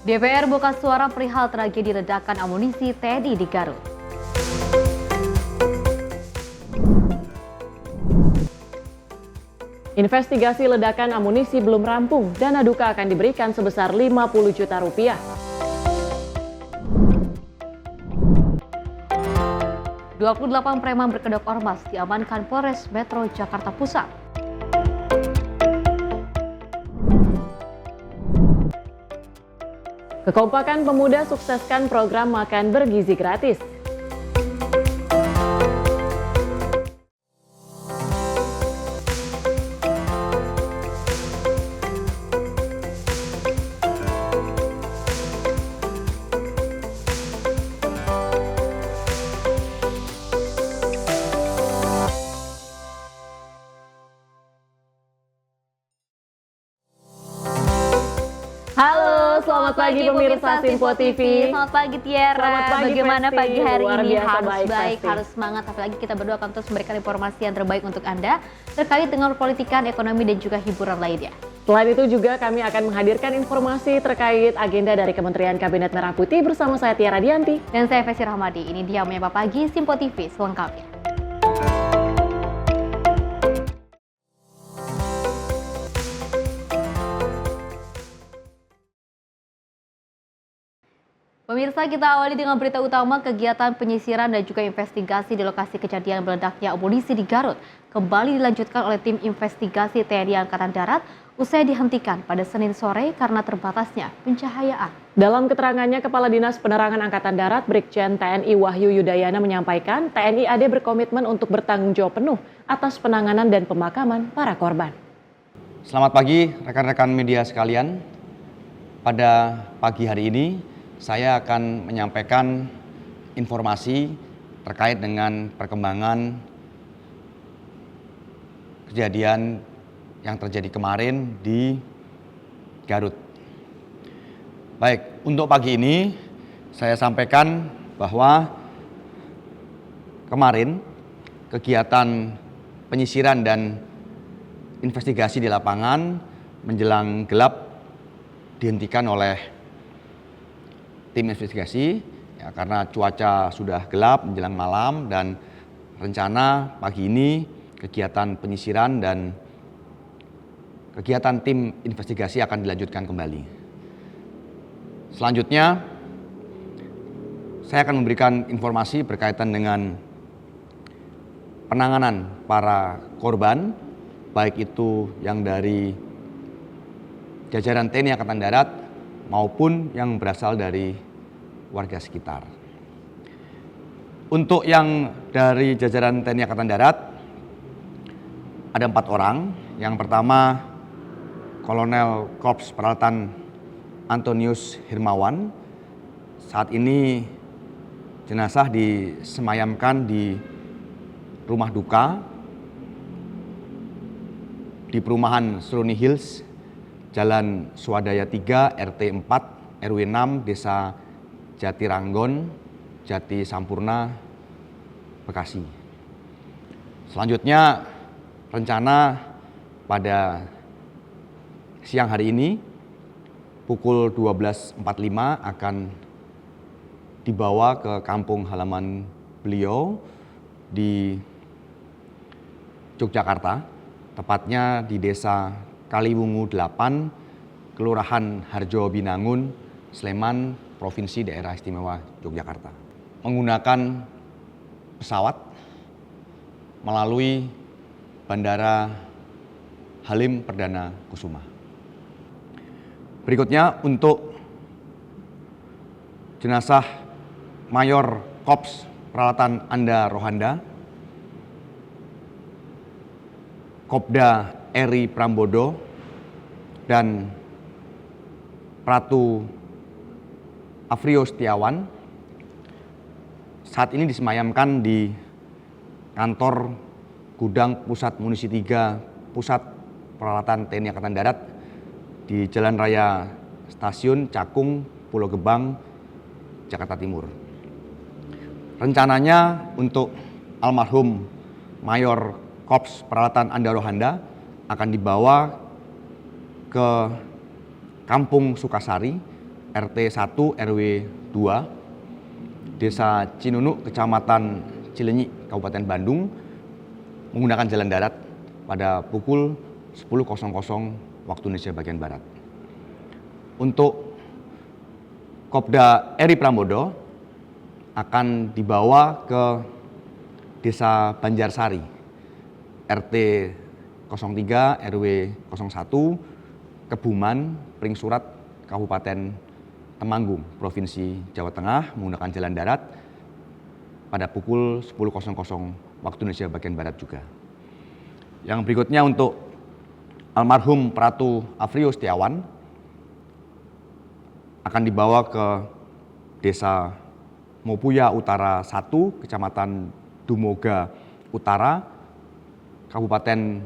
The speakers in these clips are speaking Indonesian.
DPR buka suara perihal tragedi ledakan amunisi TNI di Garut. Investigasi ledakan amunisi belum rampung, dana duka akan diberikan sebesar 50 juta rupiah. "28 preman berkedok ormas diamankan Polres Metro Jakarta Pusat. Kekompakan pemuda sukseskan program makan bergizi gratis. Halo, selamat pagi pemirsa Simpo TV. Selamat pagi Tiara. Selamat pagi, Bagaimana Festi? pagi hari Luar ini? biasa Harus baik, baik, Festi. harus semangat. Apalagi kita berdua akan terus memberikan informasi yang terbaik untuk Anda terkait dengan politikan, ekonomi, dan juga hiburan lainnya. Selain itu juga kami akan menghadirkan informasi terkait agenda dari Kementerian Kabinet Merah Putih bersama saya Tiara Dianti. Dan saya Festi Rahmadi. Ini dia Menyapa Pagi Simpo TV selengkapnya. Pemirsa, kita awali dengan berita utama. Kegiatan penyisiran dan juga investigasi di lokasi kejadian meledaknya amunisi di Garut kembali dilanjutkan oleh tim investigasi TNI Angkatan Darat usai dihentikan pada Senin sore karena terbatasnya pencahayaan. Dalam keterangannya, Kepala Dinas Penerangan Angkatan Darat Brigjen TNI Wahyu Yudayana menyampaikan TNI AD berkomitmen untuk bertanggung jawab penuh atas penanganan dan pemakaman para korban. Selamat pagi rekan-rekan media sekalian. Pada pagi hari ini saya akan menyampaikan informasi terkait dengan perkembangan kejadian yang terjadi kemarin di Garut. Baik, untuk pagi ini saya sampaikan bahwa kemarin kegiatan penyisiran dan investigasi di lapangan menjelang gelap dihentikan oleh tim investigasi ya, karena cuaca sudah gelap menjelang malam, dan rencana pagi ini kegiatan penyisiran dan kegiatan tim investigasi akan dilanjutkan kembali. Selanjutnya saya akan memberikan informasi berkaitan dengan penanganan para korban, baik itu yang dari jajaran TNI Angkatan Darat maupun yang berasal dari warga sekitar. Untuk yang dari jajaran TNI Angkatan Darat ada 4 orang. Yang pertama Kolonel Korps Peralatan Antonius Hirmawan. Saat ini jenazah disemayamkan di rumah duka di perumahan Seruni Hills, Jalan Swadaya 3, RT 4, RW 6, Desa Jatiranggon, Jati Sampurna, Bekasi. Selanjutnya, rencana pada siang hari ini, pukul 12.45 akan dibawa ke kampung halaman beliau di Yogyakarta, tepatnya di Desa Kaliwungu 8, Kelurahan Harjo Binangun, Sleman, Provinsi Daerah Istimewa Yogyakarta. Menggunakan pesawat melalui Bandara Halim Perdana Kusuma. Berikutnya untuk jenazah Mayor Korps Peralatan Anda Rohanda, Kopda Eri Prambodo, dan Pratu Afrio Setiawan saat ini disemayamkan di kantor Gudang Pusat Munisi 3 Pusat Peralatan TNI Angkatan Darat di Jalan Raya Stasiun Cakung, Pulau Gebang, Jakarta Timur. Rencananya untuk almarhum Mayor Korps Peralatan Anda Rohanda akan dibawa ke Kampung Sukasari RT 1 RW 2 Desa Cinunuk, Kecamatan Cilenyi, Kabupaten Bandung menggunakan jalan darat pada pukul 10.00 waktu Indonesia bagian Barat. Untuk Kopda Eri Pramodo akan dibawa ke Desa Banjarsari, RT 03 RW 01, Kebuman, Pringsurat, Kabupaten Temanggung, Provinsi Jawa Tengah menggunakan jalan darat pada pukul 10.00 waktu Indonesia bagian Barat juga. Yang berikutnya untuk almarhum Pratu Afrio Setiawan akan dibawa ke Desa Mopuya Utara 1, Kecamatan Dumoga Utara, Kabupaten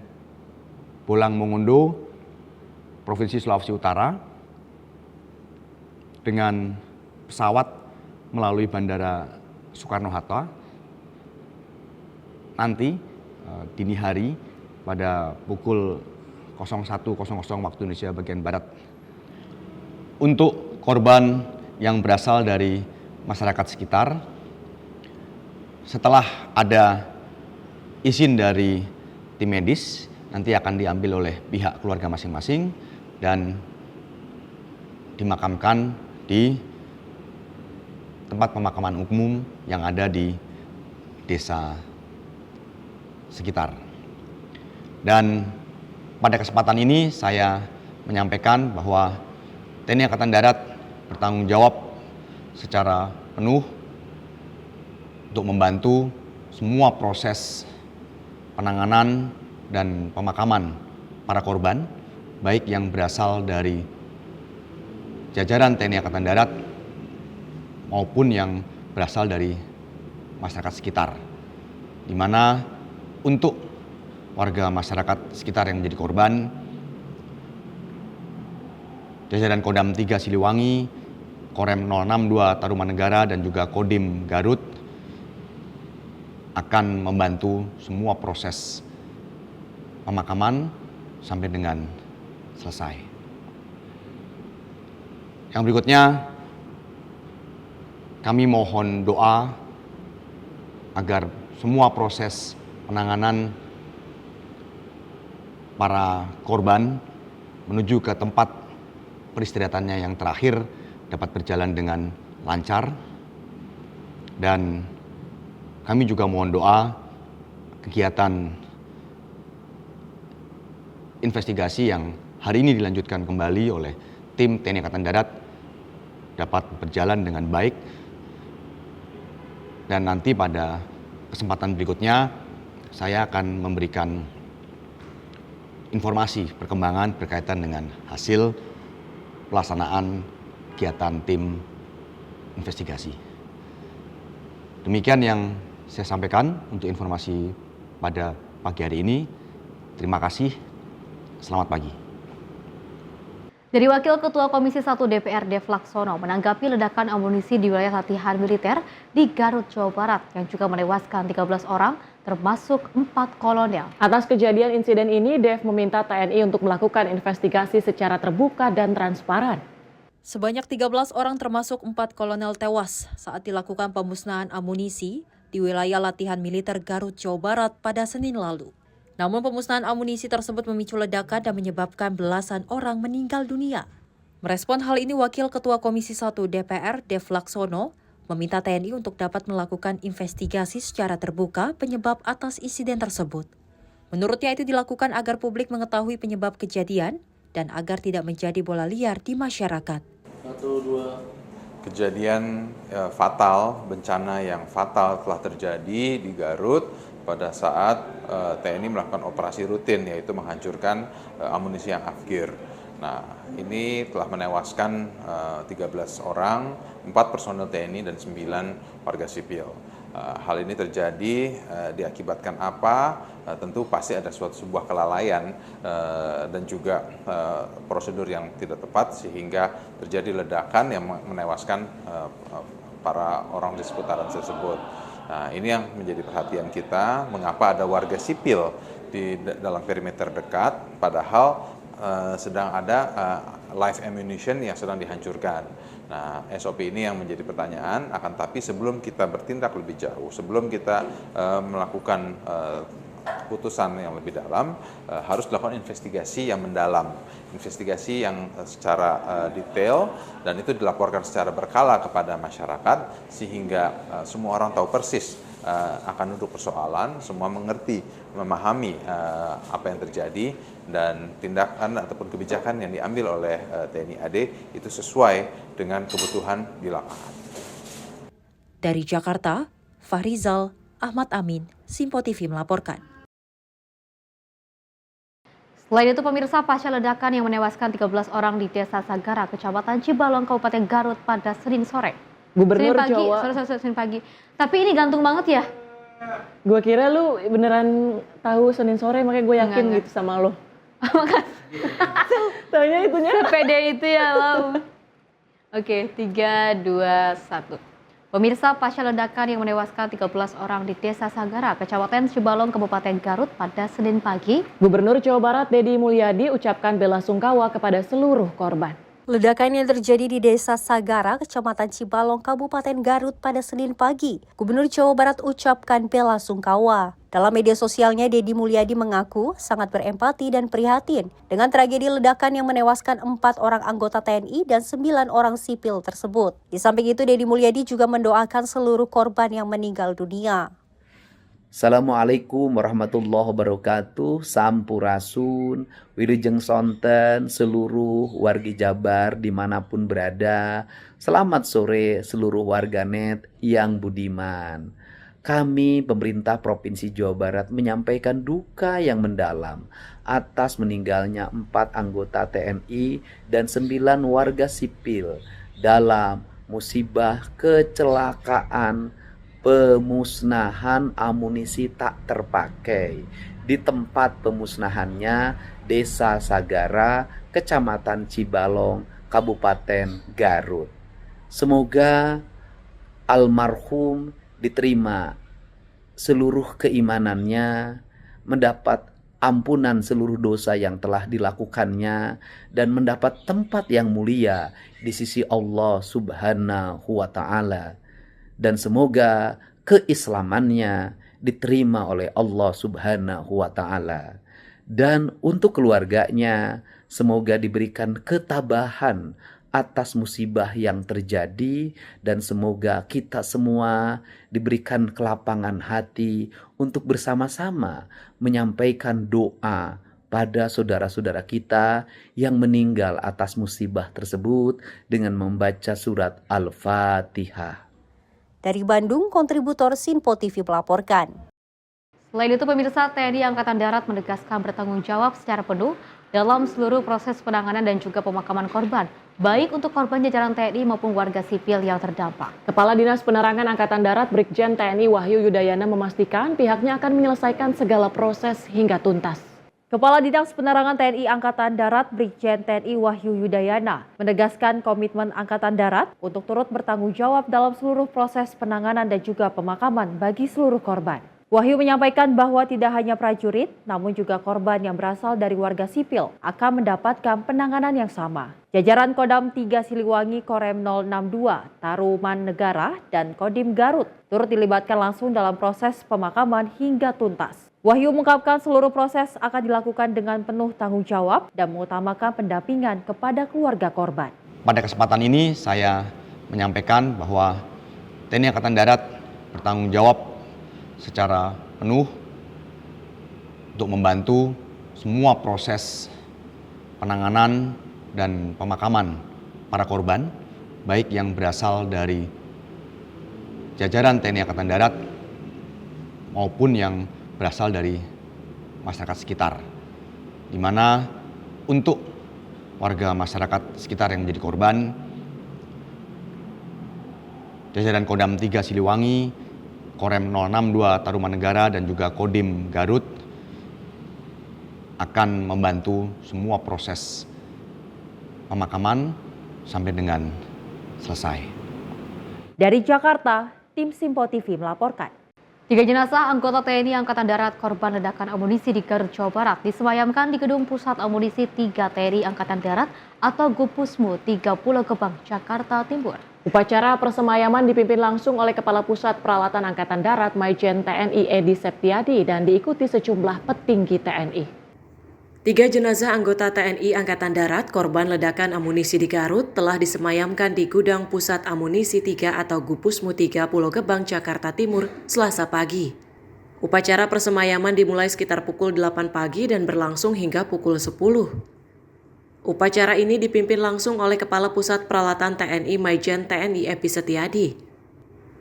Bolang Mongondo, Provinsi Sulawesi Utara, dengan pesawat melalui Bandara Soekarno-Hatta. Nanti dini hari pada pukul 01.00 waktu Indonesia bagian Barat. Untuk korban yang berasal dari masyarakat sekitar, setelah ada izin dari tim medis, nanti akan diambil oleh pihak keluarga masing-masing dan dimakamkan di tempat pemakaman umum yang ada di desa sekitar. Dan pada kesempatan ini saya menyampaikan bahwa TNI Angkatan Darat bertanggung jawab secara penuh untuk membantu semua proses penanganan dan pemakaman para korban, baik yang berasal dari jajaran TNI Angkatan Darat maupun yang berasal dari masyarakat sekitar, di mana untuk warga masyarakat sekitar yang menjadi korban, jajaran Kodam 3 Siliwangi, Korem 062 Tarumanegara dan juga Kodim Garut akan membantu semua proses pemakaman sampai dengan selesai. Yang berikutnya, kami mohon doa agar semua proses penanganan para korban menuju ke tempat peristirahatannya yang terakhir dapat berjalan dengan lancar. Dan kami juga mohon doa kegiatan investigasi yang hari ini dilanjutkan kembali oleh tim TNI Angkatan Darat dapat berjalan dengan baik, dan nanti pada kesempatan berikutnya saya akan memberikan informasi perkembangan berkaitan dengan hasil pelaksanaan kegiatan tim investigasi. Demikian yang saya sampaikan untuk informasi pada pagi hari ini. Terima kasih. Selamat pagi. Dari Wakil Ketua Komisi 1 DPR Dev Laksono menanggapi ledakan amunisi di wilayah latihan militer di Garut, Jawa Barat yang juga menewaskan 13 orang termasuk 4 kolonel. Atas kejadian insiden ini, Dev meminta TNI untuk melakukan investigasi secara terbuka dan transparan. Sebanyak 13 orang termasuk 4 kolonel tewas saat dilakukan pemusnahan amunisi di wilayah latihan militer Garut, Jawa Barat pada Senin lalu. Namun pemusnahan amunisi tersebut memicu ledakan dan menyebabkan belasan orang meninggal dunia. Merespon hal ini, Wakil Ketua Komisi 1 DPR Dev Laksono meminta TNI untuk dapat melakukan investigasi secara terbuka penyebab atas insiden tersebut. Menurutnya itu dilakukan agar publik mengetahui penyebab kejadian dan agar tidak menjadi bola liar di masyarakat. Kejadian fatal, bencana yang fatal telah terjadi di Garut pada saat TNI melakukan operasi rutin, yaitu menghancurkan amunisi yang afgir. Nah, ini telah menewaskan 13 orang, 4 personel TNI dan 9 warga sipil. Hal ini terjadi diakibatkan apa? Tentu pasti ada sebuah kelalaian dan juga prosedur yang tidak tepat sehingga terjadi ledakan yang menewaskan para orang di seputaran tersebut. Nah, ini yang menjadi perhatian kita, mengapa ada warga sipil di dalam perimeter dekat, padahal sedang ada live ammunition yang sedang dihancurkan. Nah, SOP ini yang menjadi pertanyaan, akan tapi sebelum kita bertindak lebih jauh, sebelum kita melakukan putusan yang lebih dalam, harus dilakukan investigasi yang mendalam, investigasi yang secara detail, dan itu dilaporkan secara berkala kepada masyarakat, sehingga semua orang tahu persis akan duduk persoalan, semua mengerti, memahami apa yang terjadi, dan tindakan ataupun kebijakan yang diambil oleh TNI AD itu sesuai dengan kebutuhan di lapangan. Dari Jakarta, Fahrizal Ahmad Amin, Simpo TV melaporkan. Selain itu, pemirsa, pasca ledakan yang menewaskan 13 orang di Desa Sagara, Kecamatan Cibalong, Kabupaten Garut pada Senin sore. Gubernur Senin pagi, Jawa. Senin pagi. Tapi ini gantung banget ya. Gue kira lu beneran tahu Senin sore, makanya gue yakin Enggak. gitu sama lo. Taunya itunya. Sepede itu ya, Lau. Oke, 3, 2, 1. Pemirsa, pasca ledakan yang menewaskan 13 orang di Desa Sagara, Kecamatan Cibalong, Kabupaten Garut pada Senin pagi. Gubernur Jawa Barat Deddy Mulyadi ucapkan bela sungkawa kepada seluruh korban. Ledakan yang terjadi di Desa Sagara, Kecamatan Cibalong, Kabupaten Garut pada Senin pagi. Gubernur Jawa Barat ucapkan bela sungkawa. Dalam media sosialnya, Deddy Mulyadi mengaku sangat berempati dan prihatin dengan tragedi ledakan yang menewaskan 4 orang anggota TNI dan 9 orang sipil tersebut. Di samping itu, Deddy Mulyadi juga mendoakan seluruh korban yang meninggal dunia. Assalamualaikum warahmatullahi wabarakatuh. Sampurasun, wilujeng sonten, seluruh wargi Jabar dimanapun berada. Selamat sore seluruh warganet yang budiman. Kami pemerintah Provinsi Jawa Barat menyampaikan duka yang mendalam atas meninggalnya 4 anggota TNI dan 9 warga sipil dalam musibah kecelakaan pemusnahan amunisi tak terpakai di tempat pemusnahannya Desa Sagara, Kecamatan Cibalong, Kabupaten Garut. Semoga almarhum diterima seluruh keimanannya, mendapat ampunan seluruh dosa yang telah dilakukannya, dan mendapat tempat yang mulia di sisi Allah Subhanahu wa Ta'ala. Dan semoga keislamannya diterima oleh Allah Subhanahu wa Ta'ala. Dan untuk keluarganya, semoga diberikan ketabahan atas musibah yang terjadi, dan semoga kita semua diberikan kelapangan hati untuk bersama-sama menyampaikan doa pada saudara-saudara kita yang meninggal atas musibah tersebut dengan membaca surat Al-Fatihah. Dari Bandung, kontributor Simpo TV melaporkan. Selain itu, pemirsa, TNI Angkatan Darat menegaskan bertanggung jawab secara penuh dalam seluruh proses penanganan dan juga pemakaman korban, baik untuk korban jajaran TNI maupun warga sipil yang terdampak. Kepala Dinas Penerangan Angkatan Darat Brigjen TNI Wahyu Yudayana memastikan pihaknya akan menyelesaikan segala proses hingga tuntas. Kepala Dinas Penerangan TNI Angkatan Darat Brigjen TNI Wahyu Yudayana menegaskan komitmen Angkatan Darat untuk turut bertanggung jawab dalam seluruh proses penanganan dan juga pemakaman bagi seluruh korban. Wahyu menyampaikan bahwa tidak hanya prajurit, namun juga korban yang berasal dari warga sipil akan mendapatkan penanganan yang sama. Jajaran Kodam 3 Siliwangi, Korem 062, Taruman Negara, dan Kodim Garut turut dilibatkan langsung dalam proses pemakaman hingga tuntas. Wahyu mengungkapkan seluruh proses akan dilakukan dengan penuh tanggung jawab dan mengutamakan pendampingan kepada keluarga korban. Pada kesempatan ini saya menyampaikan bahwa TNI Angkatan Darat bertanggung jawab secara penuh untuk membantu semua proses penanganan dan pemakaman para korban, baik yang berasal dari jajaran TNI Angkatan Darat maupun yang berasal dari masyarakat sekitar, di mana untuk warga masyarakat sekitar yang menjadi korban, jajaran Kodam 3 Siliwangi, Korem 062 Taruman Negara, dan juga Kodim Garut akan membantu semua proses pemakaman sampai dengan selesai. Dari Jakarta, tim Simpo TV melaporkan. 3 jenazah anggota TNI Angkatan Darat korban ledakan amunisi di Garut, Jawa Barat disemayamkan di Gedung Pusat Amunisi 3 TNI Angkatan Darat atau Gupusmu 3 Pulau Gebang, Jakarta Timur. Upacara persemayaman dipimpin langsung oleh Kepala Pusat Peralatan Angkatan Darat Maijen TNI Edi Septiadi dan diikuti sejumlah petinggi TNI. 3 jenazah anggota TNI Angkatan Darat korban ledakan amunisi di Garut telah disemayamkan di Gudang Pusat Amunisi 3 atau Gupusmu 3 Pulau Gebang, Jakarta Timur, Selasa pagi. Upacara persemayaman dimulai sekitar pukul 8 pagi dan berlangsung hingga pukul 10. Upacara ini dipimpin langsung oleh Kepala Pusat Peralatan TNI Maijen TNI Edi Septiadi.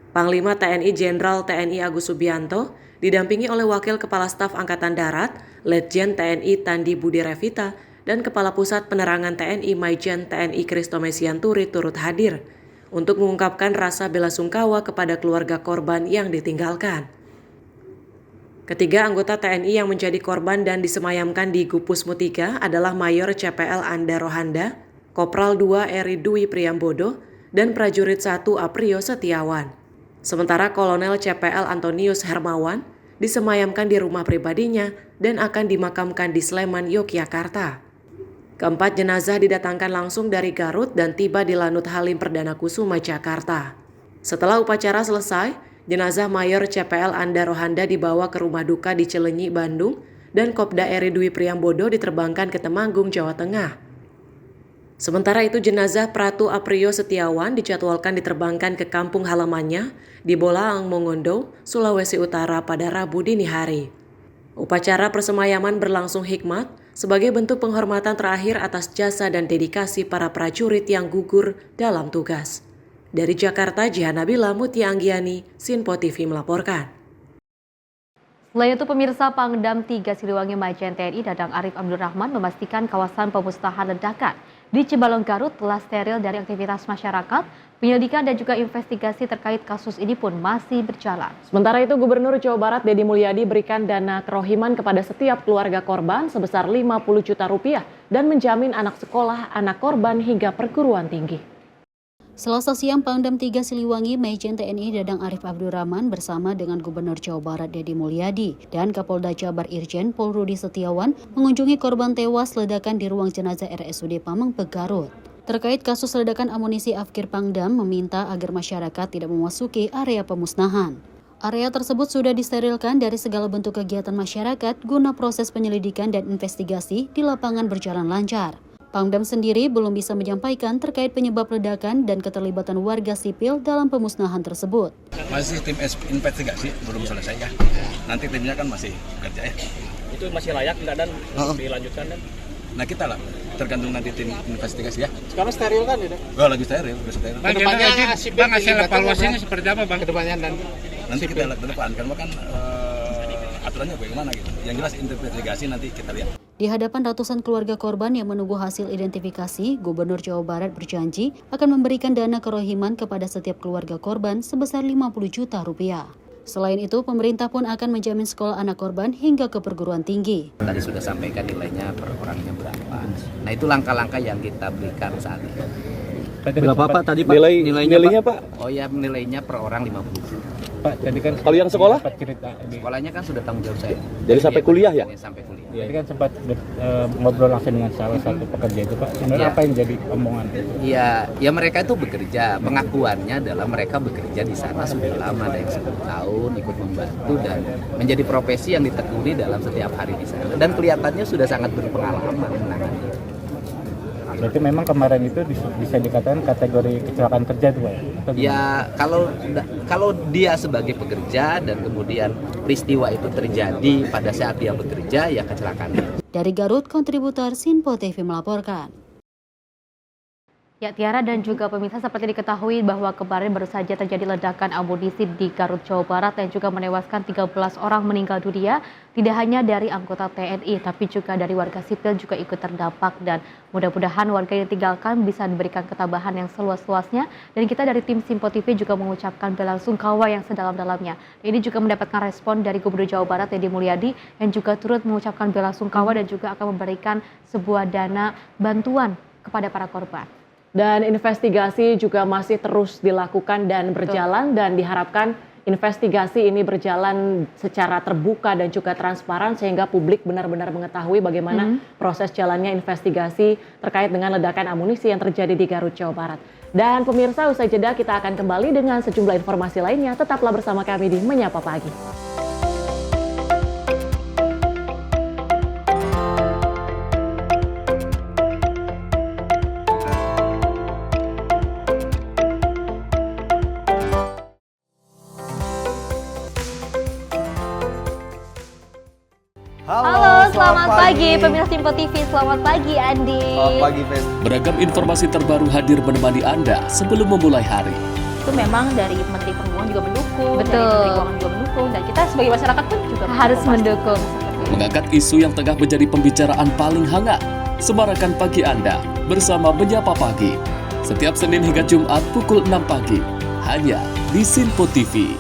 Panglima TNI Jenderal TNI Agus Subianto didampingi oleh Wakil Kepala Staf Angkatan Darat, Letjen TNI Tandi Budi Revita, dan Kepala Pusat Penerangan TNI Maijen TNI Kristome Sianturi turut hadir untuk mengungkapkan rasa bela sungkawa kepada keluarga korban yang ditinggalkan. Ketiga anggota TNI yang menjadi korban dan disemayamkan di Gupusmu 3 adalah Mayor CPL Anda Rohanda, Kopral 2 Eri Dwi Priambodo, dan Prajurit 1 Aprio Setiawan. Sementara Kolonel CPL Antonius Hermawan disemayamkan di rumah pribadinya dan akan dimakamkan di Sleman, Yogyakarta. Keempat jenazah didatangkan langsung dari Garut dan tiba di Lanut Halim Perdana Kusuma, Jakarta. Setelah upacara selesai, jenazah Mayor CPL Anda Rohanda dibawa ke rumah duka di Cilenyi, Bandung, dan Kopda Eri Dwi Priambodo diterbangkan ke Temanggung, Jawa Tengah. Sementara itu jenazah Pratu Aprio Setiawan dijadwalkan diterbangkan ke kampung halamannya di Bolaang, Mongondo, Sulawesi Utara pada Rabu dini hari. Upacara persemayaman berlangsung hikmat sebagai bentuk penghormatan terakhir atas jasa dan dedikasi para prajurit yang gugur dalam tugas. Dari Jakarta, Jihan Nabila Mutia Anggiani, Sinpo TV melaporkan. Selain itu, pemirsa Pangdam 3 Siliwangi Maijen TNI Dadang Arif Abdurrahman memastikan kawasan pemusnahan ledakan di Cibalong, Garut telah steril dari aktivitas masyarakat. Penyelidikan dan juga investigasi terkait kasus ini pun masih berjalan. Sementara itu, Gubernur Jawa Barat Deddy Mulyadi berikan dana kerohiman kepada setiap keluarga korban sebesar 50 juta rupiah dan menjamin anak sekolah anak korban hingga perguruan tinggi. Selasa siang, Pangdam 3 Siliwangi Maijen TNI Dadang Arif Abdurrahman bersama dengan Gubernur Jawa Barat Deddy Mulyadi dan Kapolda Jabar Irjen Pol Rudi Setiawan mengunjungi korban tewas ledakan di ruang jenazah RSUD Pameng, Garut. Terkait kasus ledakan amunisi, Afkir Pangdam meminta agar masyarakat tidak memasuki area pemusnahan. Area tersebut sudah disterilkan dari segala bentuk kegiatan masyarakat guna proses penyelidikan dan investigasi di lapangan berjalan lancar. Pangdam sendiri belum bisa menyampaikan terkait penyebab ledakan dan keterlibatan warga sipil dalam pemusnahan tersebut. Masih tim investigasi, belum selesai ya. Nanti timnya kan masih bekerja ya. Itu masih layak enggak dan dilanjutkan dan? Nah kita lah, tergantung nanti tim investigasi ya. Sekarang steril kan ya? Oh, lagi steril, udah steril. Kedepannya Bang, hasil evaluasinya seperti apa Bang? Kedepannya dan nanti kita lihat ke depan, karena kan aturannya bagaimana gitu. Yang jelas investigasi nanti kita lihat. Di hadapan ratusan keluarga korban yang menunggu hasil identifikasi, Gubernur Jawa Barat berjanji akan memberikan dana kerohiman kepada setiap keluarga korban sebesar 50 juta rupiah. Selain itu, pemerintah pun akan menjamin sekolah anak korban hingga ke perguruan tinggi. Tadi sudah sampaikan nilainya per orangnya berapa. Nah itu langkah-langkah yang kita berikan saat ini. berapa Pak tadi Pak? Nilainya Pak? Oh ya, nilainya per orang 50 juta. Pak, jadi kan kalau yang sekolah? Sekolahnya kan sudah tanggung jawab saya. Jadi sampai kuliah ya? Sampai kuliah. Jadi kan sempat ngobrol langsung dengan salah satu pekerja itu Pak. Sebenarnya apa yang jadi omongan? Ya mereka itu bekerja. Pengakuannya adalah mereka bekerja di sana sudah lama, ada yang 10 tahun ikut membantu dan menjadi profesi yang ditekuni dalam setiap hari di sana. Dan kelihatannya sudah sangat berpengalaman menangani. Berarti memang kemarin itu bisa dikatakan kategori kecelakaan kerja itu Pak? Ya kalau dia sebagai pekerja dan kemudian peristiwa itu terjadi pada saat dia bekerja, ya kecelakaan. Dari Garut, kontributor Sinpo TV melaporkan. Ya, Tiara dan juga pemirsa, seperti diketahui bahwa kemarin baru saja terjadi ledakan amunisi di Garut, Jawa Barat yang juga menewaskan 13 orang meninggal dunia. Tidak hanya dari anggota TNI, tapi juga dari warga sipil juga ikut terdampak dan mudah-mudahan warga yang ditinggalkan bisa diberikan ketabahan yang seluas-luasnya. Dan kita dari tim Sinpo TV juga mengucapkan bela sungkawa yang sedalam-dalamnya. Ini juga mendapatkan respon dari Gubernur Jawa Barat Deddy Mulyadi yang juga turut mengucapkan bela sungkawa dan juga akan memberikan sebuah dana bantuan kepada para korban. Dan investigasi juga masih terus dilakukan dan berjalan dan diharapkan investigasi ini berjalan secara terbuka dan juga transparan sehingga publik benar-benar mengetahui bagaimana proses jalannya investigasi terkait dengan ledakan amunisi yang terjadi di Garut, Jawa Barat. Dan pemirsa, usai jeda kita akan kembali dengan sejumlah informasi lainnya. Tetaplah bersama kami di Menyapa Pagi. Halo, selamat pagi pemirsa Simpo TV. Selamat pagi Andi. Selamat pagi, Fen. Beragam informasi terbaru hadir menemani Anda sebelum memulai hari. Itu memang dari Menteri Perhubungan juga mendukung, Betul. dari Menteri Keuangan juga mendukung, dan kita sebagai masyarakat pun juga harus mendukung. Mengangkat isu yang tengah menjadi pembicaraan paling hangat. Semarakan pagi Anda bersama Menyapa Pagi. Setiap Senin hingga Jumat pukul 6 pagi. Hanya di Simpo TV.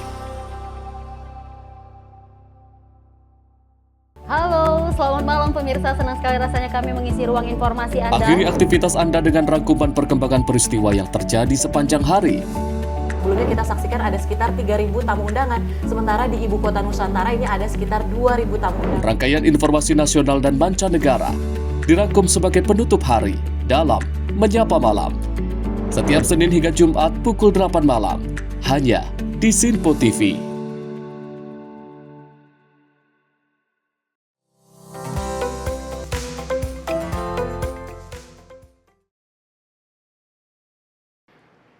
Halo, selamat malam pemirsa. Senang sekali rasanya kami mengisi ruang informasi Anda. Akhiri aktivitas Anda dengan rangkuman perkembangan peristiwa yang terjadi sepanjang hari. Sebelumnya kita saksikan ada sekitar 3.000 tamu undangan, sementara di Ibu Kota Nusantara ini ada sekitar 2.000 tamu undangan. Rangkaian informasi nasional dan mancanegara dirangkum sebagai penutup hari dalam Menyapa Malam. Setiap Senin hingga Jumat pukul 8 malam, hanya di Simpo TV.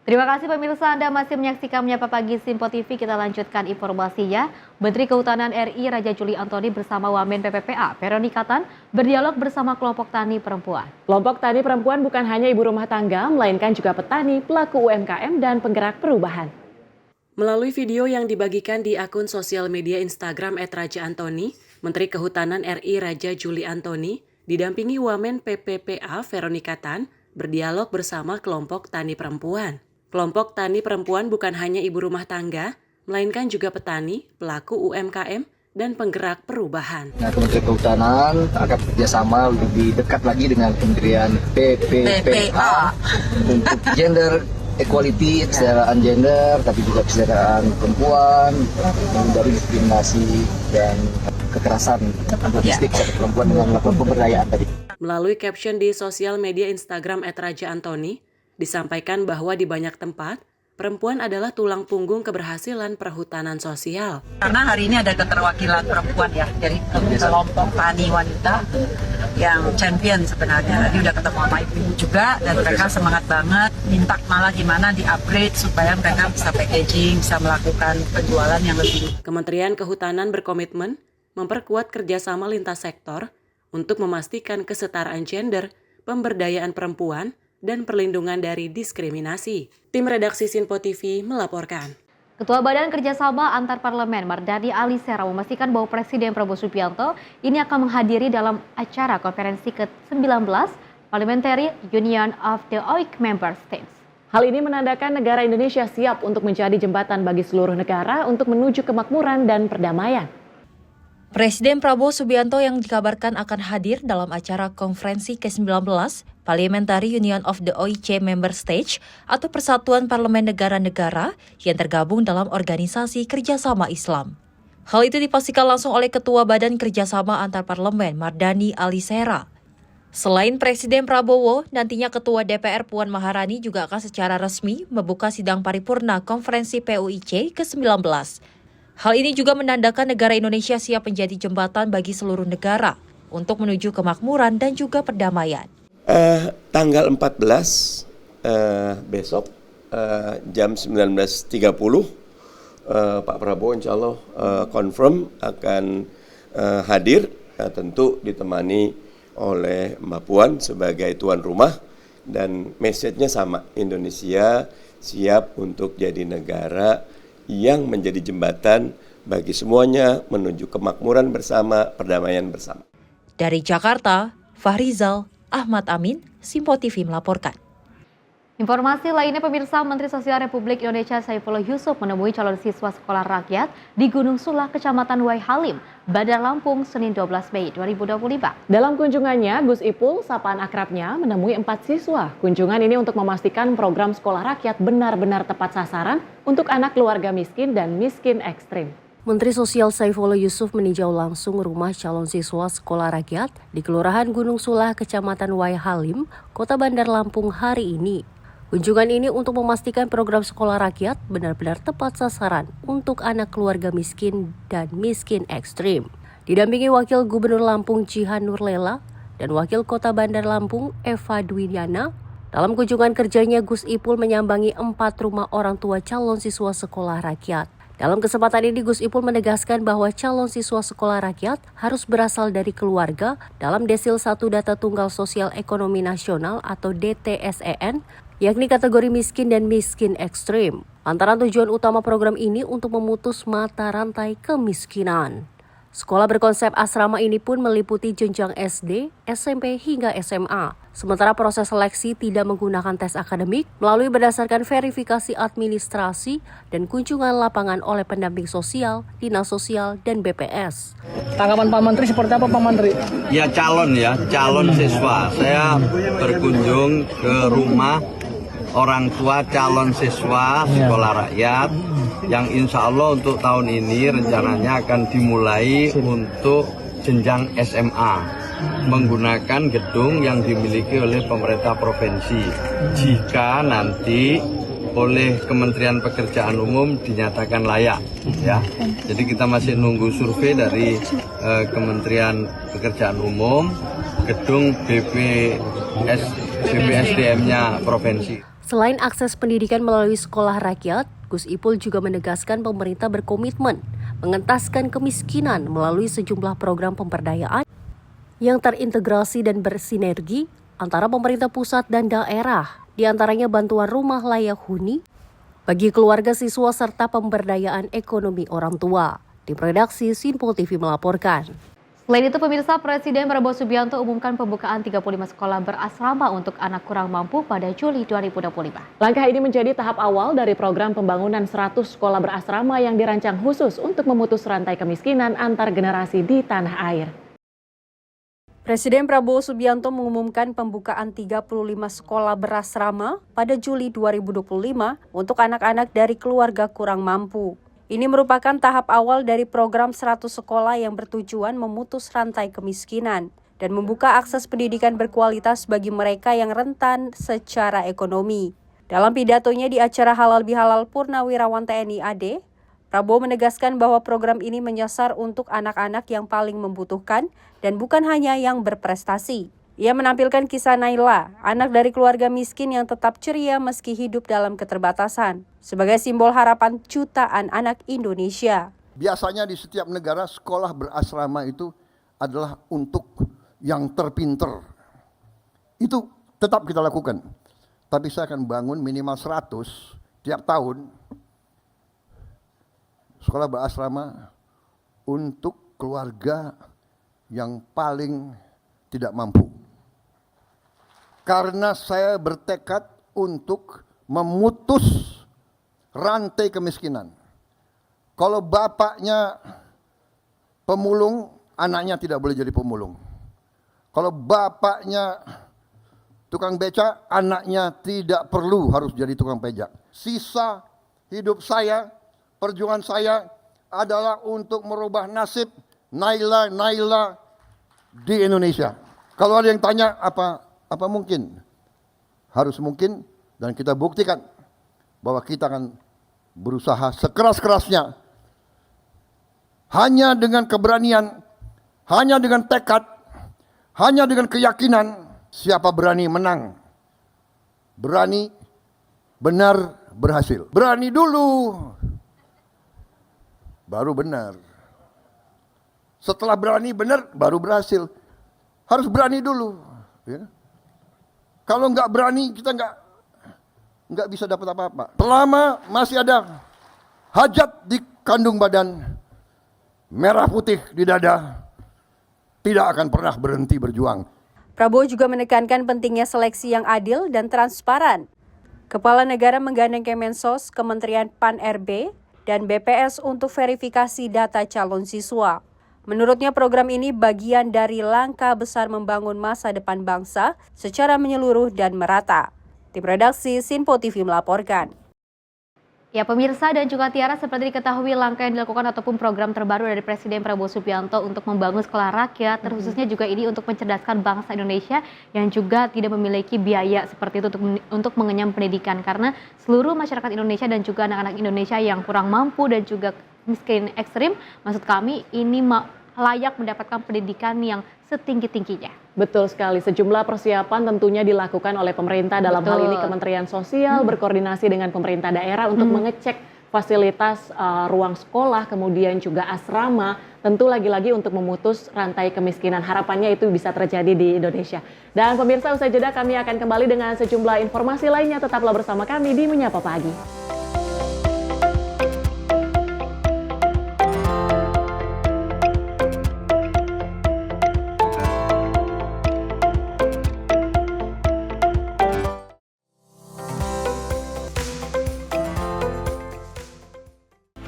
Terima kasih pemirsa, Anda masih menyaksikan Menyapa Pagi Simpo TV. Kita lanjutkan informasinya. Menteri Kehutanan RI Raja Juli Antoni bersama Wamen PPPA Veronika Tan berdialog bersama kelompok tani perempuan. Kelompok tani perempuan bukan hanya ibu rumah tangga, melainkan juga petani, pelaku UMKM, dan penggerak perubahan. Melalui video yang dibagikan di akun sosial media Instagram @Raja Antoni, Menteri Kehutanan RI Raja Juli Antoni didampingi Wamen PPPA Veronika Tan berdialog bersama kelompok tani perempuan. Kelompok tani perempuan bukan hanya ibu rumah tangga, melainkan juga petani, pelaku UMKM, dan penggerak perubahan. Nah, Kementerian Kehutanan akan bekerjasama lebih dekat lagi dengan Kementerian PPPA untuk gender equality, kesetaraan gender, tapi juga kesetaraan perempuan, menghindari diskriminasi dan kekerasan domestik perempuan dengan melakukan pemberdayaan tadi. Melalui caption di sosial media Instagram @Raja Antoni, disampaikan bahwa di banyak tempat, perempuan adalah tulang punggung keberhasilan perhutanan sosial. Karena hari ini ada keterwakilan perempuan ya, dari kelompok tani wanita yang champion sebenarnya. Tadi udah ketemu sama ibu juga dan mereka semangat banget, minta malah gimana di-upgrade supaya mereka bisa packaging, bisa melakukan penjualan yang lebih. Kementerian Kehutanan berkomitmen memperkuat kerjasama lintas sektor untuk memastikan kesetaraan gender, pemberdayaan perempuan, dan perlindungan dari diskriminasi. Tim redaksi Simpo TV melaporkan. Ketua Badan Kerjasama Antar Parlemen Mardani Alisera memastikan bahwa Presiden Prabowo Subianto ini akan menghadiri dalam acara konferensi ke-19 Parliamentary Union of the OIC Member States. Hal ini menandakan negara Indonesia siap untuk menjadi jembatan bagi seluruh negara untuk menuju kemakmuran dan perdamaian. Presiden Prabowo Subianto yang dikabarkan akan hadir dalam acara konferensi ke-19 Parliamentary Union of the OIC Member States atau Persatuan Parlemen Negara-Negara yang tergabung dalam Organisasi Kerjasama Islam. Hal itu dipastikan langsung oleh Ketua Badan Kerjasama Antar Parlemen Mardani Alisera. Selain Presiden Prabowo, nantinya Ketua DPR Puan Maharani juga akan secara resmi membuka sidang paripurna konferensi PUIC ke-19. Hal ini juga menandakan negara Indonesia siap menjadi jembatan bagi seluruh negara untuk menuju kemakmuran dan juga perdamaian. Tanggal 14 besok jam 19.30 Pak Prabowo insya Allah confirm akan hadir, tentu ditemani oleh Mbak Puan sebagai tuan rumah, dan message-nya sama, Indonesia siap untuk jadi negara yang menjadi jembatan bagi semuanya menuju kemakmuran bersama, perdamaian bersama. Dari Jakarta, Fahrizal Ahmad Amin, Simpo TV melaporkan. Informasi lainnya, pemirsa, Menteri Sosial Republik Indonesia Saifullah Yusuf menemui calon siswa sekolah rakyat di Gunung Sulah, Kecamatan Wai Halim, Bandar Lampung, Senin 12 Mei 2025. Dalam kunjungannya, Gus Ipul, sapaan akrabnya, menemui 4 siswa. Kunjungan ini untuk memastikan program sekolah rakyat benar-benar tepat sasaran untuk anak keluarga miskin dan miskin ekstrim. Menteri Sosial Saifullah Yusuf meninjau langsung rumah calon siswa sekolah rakyat di Kelurahan Gunung Sulah, Kecamatan Wai Halim, Kota Bandar Lampung hari ini. Kunjungan ini untuk memastikan program sekolah rakyat benar-benar tepat sasaran untuk anak keluarga miskin dan miskin ekstrim. Didampingi Wakil Gubernur Lampung Jihan Nurlela dan Wakil Kota Bandar Lampung Eva Dwiyana, dalam kunjungan kerjanya Gus Ipul menyambangi 4 rumah orang tua calon siswa sekolah rakyat. Dalam kesempatan ini, Gus Ipul menegaskan bahwa calon siswa sekolah rakyat harus berasal dari keluarga dalam Desil 1 Data Tunggal Sosial Ekonomi Nasional atau DTSEN, yakni kategori miskin dan miskin ekstrim. Antara tujuan utama program ini untuk memutus mata rantai kemiskinan. Sekolah berkonsep asrama ini pun meliputi jenjang SD, SMP hingga SMA. Sementara proses seleksi tidak menggunakan tes akademik, melalui berdasarkan verifikasi administrasi dan kunjungan lapangan oleh pendamping sosial, dinas sosial, dan BPS. Tanggapan Pak Menteri seperti apa, Pak Menteri? Calon siswa. Saya berkunjung ke rumah orang tua calon siswa sekolah rakyat yang insya Allah untuk tahun ini rencananya akan dimulai untuk jenjang SMA menggunakan gedung yang dimiliki oleh pemerintah provinsi. Jika nanti oleh Kementerian Pekerjaan Umum dinyatakan layak, ya. Jadi kita masih nunggu survei dari Kementerian Pekerjaan Umum, gedung BPSDM-nya provinsi. Selain akses pendidikan melalui sekolah rakyat, Gus Ipul juga menegaskan pemerintah berkomitmen mengentaskan kemiskinan melalui sejumlah program pemberdayaan yang terintegrasi dan bersinergi antara pemerintah pusat dan daerah, di antaranya bantuan rumah layak huni bagi keluarga siswa serta pemberdayaan ekonomi orang tua. Tim redaksi Sinpo TV melaporkan. Selain itu, pemirsa, Presiden Prabowo Subianto umumkan pembukaan 35 sekolah berasrama untuk anak kurang mampu pada Juli 2025. Langkah ini menjadi tahap awal dari program pembangunan 100 sekolah berasrama yang dirancang khusus untuk memutus rantai kemiskinan antar generasi di tanah air. Presiden Prabowo Subianto mengumumkan pembukaan 35 sekolah berasrama pada Juli 2025 untuk anak-anak dari keluarga kurang mampu. Ini merupakan tahap awal dari program 100 sekolah yang bertujuan memutus rantai kemiskinan dan membuka akses pendidikan berkualitas bagi mereka yang rentan secara ekonomi. Dalam pidatonya di acara Halal Bihalal Purnawirawan TNI AD, Prabowo menegaskan bahwa program ini menyasar untuk anak-anak yang paling membutuhkan dan bukan hanya yang berprestasi. Ia menampilkan kisah Naila, anak dari keluarga miskin yang tetap ceria meski hidup dalam keterbatasan, sebagai simbol harapan jutaan anak Indonesia. Biasanya di setiap negara sekolah berasrama itu adalah untuk yang terpinter. Itu tetap kita lakukan. Tapi saya akan bangun minimal 100 tiap tahun sekolah berasrama untuk keluarga yang paling tidak mampu. Karena saya bertekad untuk memutus rantai kemiskinan. Kalau bapaknya pemulung, anaknya tidak boleh jadi pemulung. Kalau bapaknya tukang becak, anaknya tidak perlu harus jadi tukang becak. Sisa hidup saya, perjuangan saya adalah untuk merubah nasib Naila di Indonesia. Kalau ada yang tanya apa mungkin? Harus mungkin, dan kita buktikan bahwa kita akan berusaha sekeras-kerasnya. Hanya dengan keberanian, hanya dengan tekad, hanya dengan keyakinan, siapa berani menang. Berani benar berhasil. Berani dulu, baru benar. Setelah berani benar, baru berhasil. Harus berani dulu. Ya. Kalau nggak berani, kita nggak bisa dapat apa-apa. Selama masih ada hajat di kandung badan, merah putih di dada, tidak akan pernah berhenti berjuang. Prabowo juga menekankan pentingnya seleksi yang adil dan transparan. Kepala Negara menggandeng Kemensos, Kementerian Pan-RB, dan BPS untuk verifikasi data calon siswa. Menurutnya program ini bagian dari langkah besar membangun masa depan bangsa secara menyeluruh dan merata. Tim redaksi Sinpo TV melaporkan. Ya pemirsa dan juga Tiara, seperti diketahui langkah yang dilakukan ataupun program terbaru dari Presiden Prabowo Subianto untuk membangun sekolah rakyat, terkhususnya juga ini untuk mencerdaskan bangsa Indonesia yang juga tidak memiliki biaya seperti itu untuk mengenyam pendidikan, karena seluruh masyarakat Indonesia dan juga anak-anak Indonesia yang kurang mampu dan juga miskin ekstrim, maksud kami ini layak mendapatkan pendidikan yang setinggi-tingginya. Betul sekali, sejumlah persiapan tentunya dilakukan oleh pemerintah dalam hal ini Kementerian Sosial berkoordinasi dengan pemerintah daerah untuk mengecek fasilitas ruang sekolah, kemudian juga asrama, tentu lagi-lagi untuk memutus rantai kemiskinan. Harapannya itu bisa terjadi di Indonesia. Dan pemirsa, usai jeda kami akan kembali dengan sejumlah informasi lainnya. Tetaplah bersama kami di Menyapa Pagi.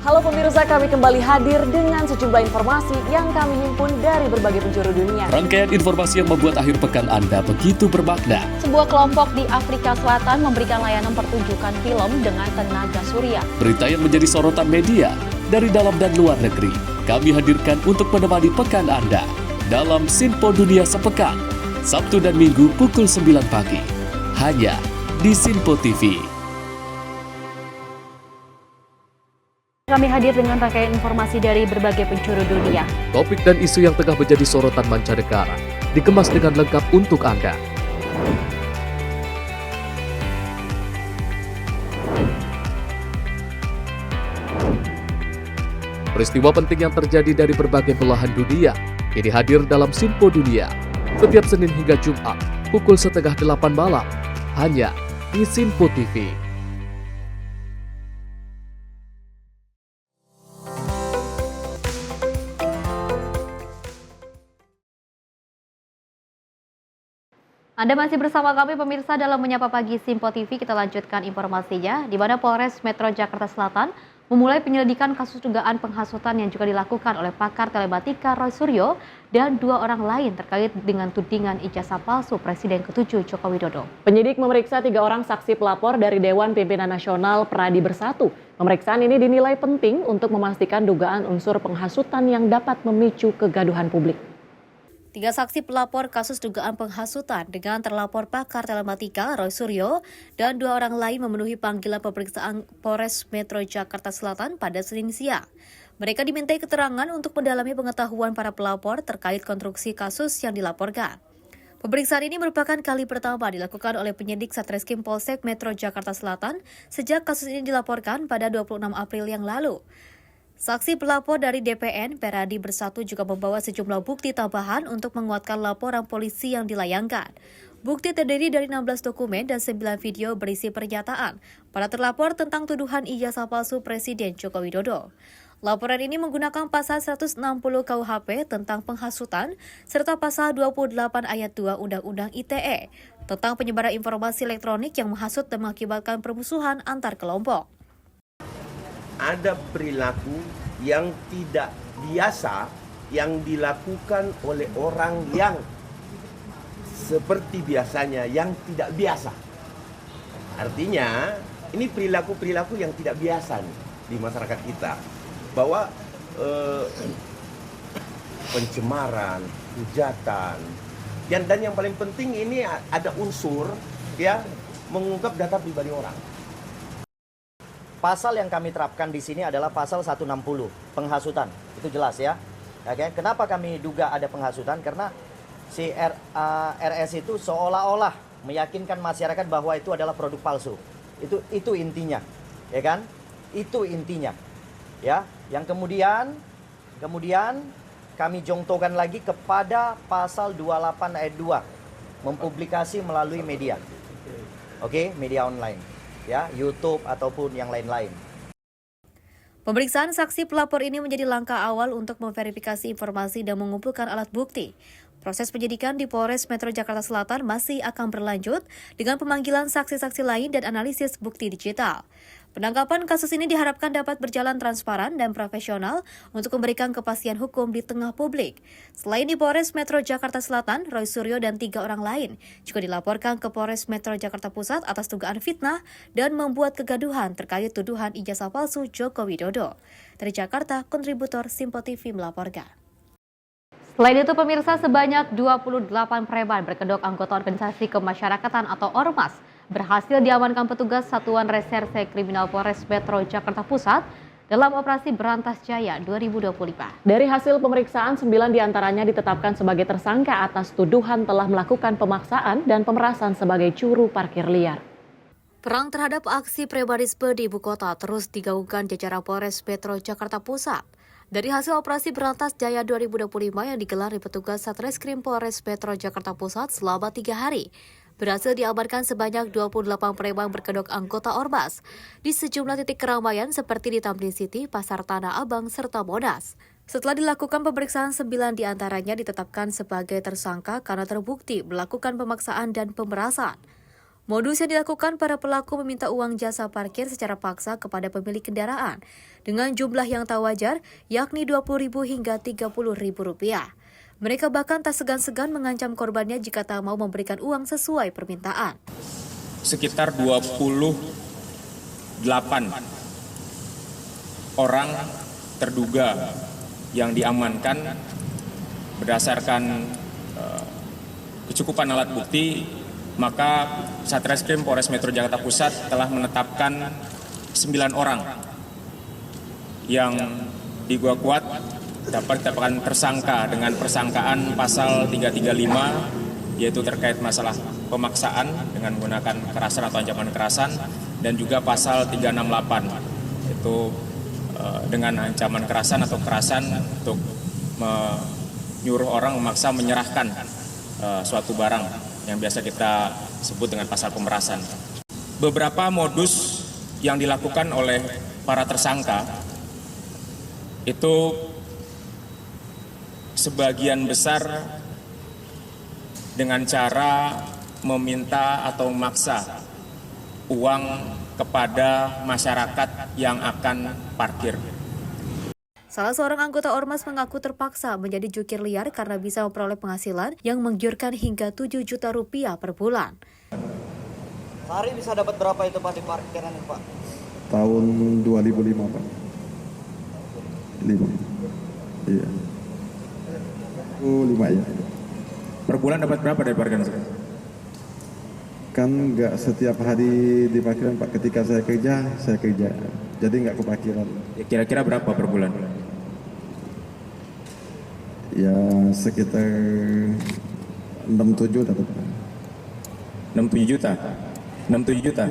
Halo pemirsa, kami kembali hadir dengan sejumlah informasi yang kami himpun dari berbagai penjuru dunia. Rangkaian informasi yang membuat akhir pekan Anda begitu bermakna. Sebuah kelompok di Afrika Selatan memberikan layanan pertunjukan film dengan tenaga surya. Berita yang menjadi sorotan media dari dalam dan luar negeri, kami hadirkan untuk menemani pekan Anda dalam Sinpo Dunia Sepekan, Sabtu dan Minggu pukul 9 pagi, hanya di Sinpo TV. Kami hadir dengan rangkaian informasi dari berbagai penjuru dunia. Topik dan isu yang tengah menjadi sorotan mancanegara dikemas dengan lengkap untuk Anda. Peristiwa penting yang terjadi dari berbagai belahan dunia ini hadir dalam Sinpo Dunia setiap Senin hingga Jumat pukul 7:30 malam hanya di Sinpo TV. Anda masih bersama kami pemirsa dalam Menyapa Pagi Sinpo TV. Kita lanjutkan informasinya, di mana Polres Metro Jakarta Selatan memulai penyelidikan kasus dugaan penghasutan yang juga dilakukan oleh pakar telematika Roy Suryo dan 2 orang lain terkait dengan tudingan ijazah palsu Presiden ke-7 Joko Widodo. Penyidik memeriksa 3 orang saksi pelapor dari Dewan Pimpinan Nasional Pradi Bersatu. Pemeriksaan ini dinilai penting untuk memastikan dugaan unsur penghasutan yang dapat memicu kegaduhan publik. 3 saksi pelapor kasus dugaan penghasutan dengan terlapor pakar telematika Roy Suryo dan 2 orang lain memenuhi panggilan pemeriksaan Polres Metro Jakarta Selatan pada Senin siang. Mereka dimintai keterangan untuk mendalami pengetahuan para pelapor terkait konstruksi kasus yang dilaporkan. Pemeriksaan ini merupakan kali pertama dilakukan oleh penyidik Satreskrim Polsek Metro Jakarta Selatan sejak kasus ini dilaporkan pada 26 April yang lalu. Saksi pelapor dari DPN, Pradi Bersatu juga membawa sejumlah bukti tambahan untuk menguatkan laporan polisi yang dilayangkan. Bukti terdiri dari 16 dokumen dan 9 video berisi pernyataan para terlapor tentang tuduhan ijazah palsu Presiden Joko Widodo. Laporan ini menggunakan pasal 160 KUHP tentang penghasutan serta pasal 28 ayat 2 Undang-Undang ITE tentang penyebaran informasi elektronik yang menghasut dan mengakibatkan permusuhan antar kelompok. Ada perilaku yang tidak biasa yang dilakukan oleh orang yang seperti biasanya yang tidak biasa. Artinya ini perilaku-perilaku yang tidak biasa nih di masyarakat kita, bahwa pencemaran, hujatan, dan yang paling penting ini ada unsur ya mengungkap data pribadi orang. Pasal yang kami terapkan di sini adalah pasal 160, penghasutan. Itu jelas ya. Oke, kenapa kami duga ada penghasutan? Karena si RS itu seolah-olah meyakinkan masyarakat bahwa itu adalah produk palsu. Itu intinya. Ya kan? Itu intinya. Ya, yang kemudian kami jongtokan lagi kepada pasal 28 ayat 2, mempublikasi melalui media. Oke, media online. Ya, YouTube ataupun yang lain-lain. Pemeriksaan saksi pelapor ini menjadi langkah awal untuk memverifikasi informasi dan mengumpulkan alat bukti. Proses penyidikan di Polres Metro Jakarta Selatan masih akan berlanjut dengan pemanggilan saksi-saksi lain dan analisis bukti digital. Penangkapan kasus ini diharapkan dapat berjalan transparan dan profesional untuk memberikan kepastian hukum di tengah publik. Selain di Polres Metro Jakarta Selatan, Roy Suryo dan 3 orang lain juga dilaporkan ke Polres Metro Jakarta Pusat atas dugaan fitnah dan membuat kegaduhan terkait tuduhan ijazah palsu Joko Widodo. Dari Jakarta, kontributor Simpo TV melaporkan. Selain itu, pemirsa, sebanyak 28 preman berkedok anggota organisasi kemasyarakatan atau Ormas berhasil diamankan petugas Satuan Reserse Kriminal Polres Metro Jakarta Pusat dalam operasi Berantas Jaya 2025. Dari hasil pemeriksaan, 9 diantaranya ditetapkan sebagai tersangka atas tuduhan telah melakukan pemaksaan dan pemerasan sebagai juru parkir liar. Perang terhadap aksi premanisme di ibu kota terus digaungkan jajaran Polres Metro Jakarta Pusat. Dari hasil operasi Berantas Jaya 2025 yang digelar di petugas Satreskrim Polres Metro Jakarta Pusat selama 3 hari, berhasil diamankan sebanyak 28 preman berkedok anggota Ormas di sejumlah titik keramaian seperti di Tamrin City, Pasar Tanah Abang, serta Monas. Setelah dilakukan pemeriksaan, 9 diantaranya ditetapkan sebagai tersangka karena terbukti melakukan pemaksaan dan pemerasan. Modus yang dilakukan para pelaku meminta uang jasa parkir secara paksa kepada pemilik kendaraan dengan jumlah yang tak wajar, yakni Rp20.000 hingga Rp30.000. Mereka bahkan tak segan-segan mengancam korbannya jika tak mau memberikan uang sesuai permintaan. Sekitar 28 orang terduga yang diamankan berdasarkan kecukupan alat bukti, maka Satreskrim Polres Metro Jakarta Pusat telah menetapkan 9 orang yang digua kuat dapat ditetapkan tersangka dengan persangkaan pasal 335, yaitu terkait masalah pemaksaan dengan menggunakan kekerasan atau ancaman kekerasan, dan juga pasal 368, yaitu dengan ancaman kekerasan atau kekerasan untuk menyuruh orang memaksa menyerahkan suatu barang yang biasa kita sebut dengan pasal pemerasan. Beberapa modus yang dilakukan oleh para tersangka itu sebagian besar dengan cara meminta atau memaksa uang kepada masyarakat yang akan parkir. Salah seorang anggota Ormas mengaku terpaksa menjadi jukir liar karena bisa memperoleh penghasilan yang menggiurkan hingga Rp7 juta per bulan. Sehari bisa dapat berapa itu Pak di parkiran ini Pak? Tahun 2005 Pak. 5. Iya. 5 ya. Per bulan dapat berapa dari parkiran? Kan nggak setiap hari di parkiran Pak. Ketika saya kerja. Jadi nggak ke parkiran. Ya, kira-kira berapa per bulan? Ya sekitar 6-7 dapat. 6-7 juta? 6-7 juta?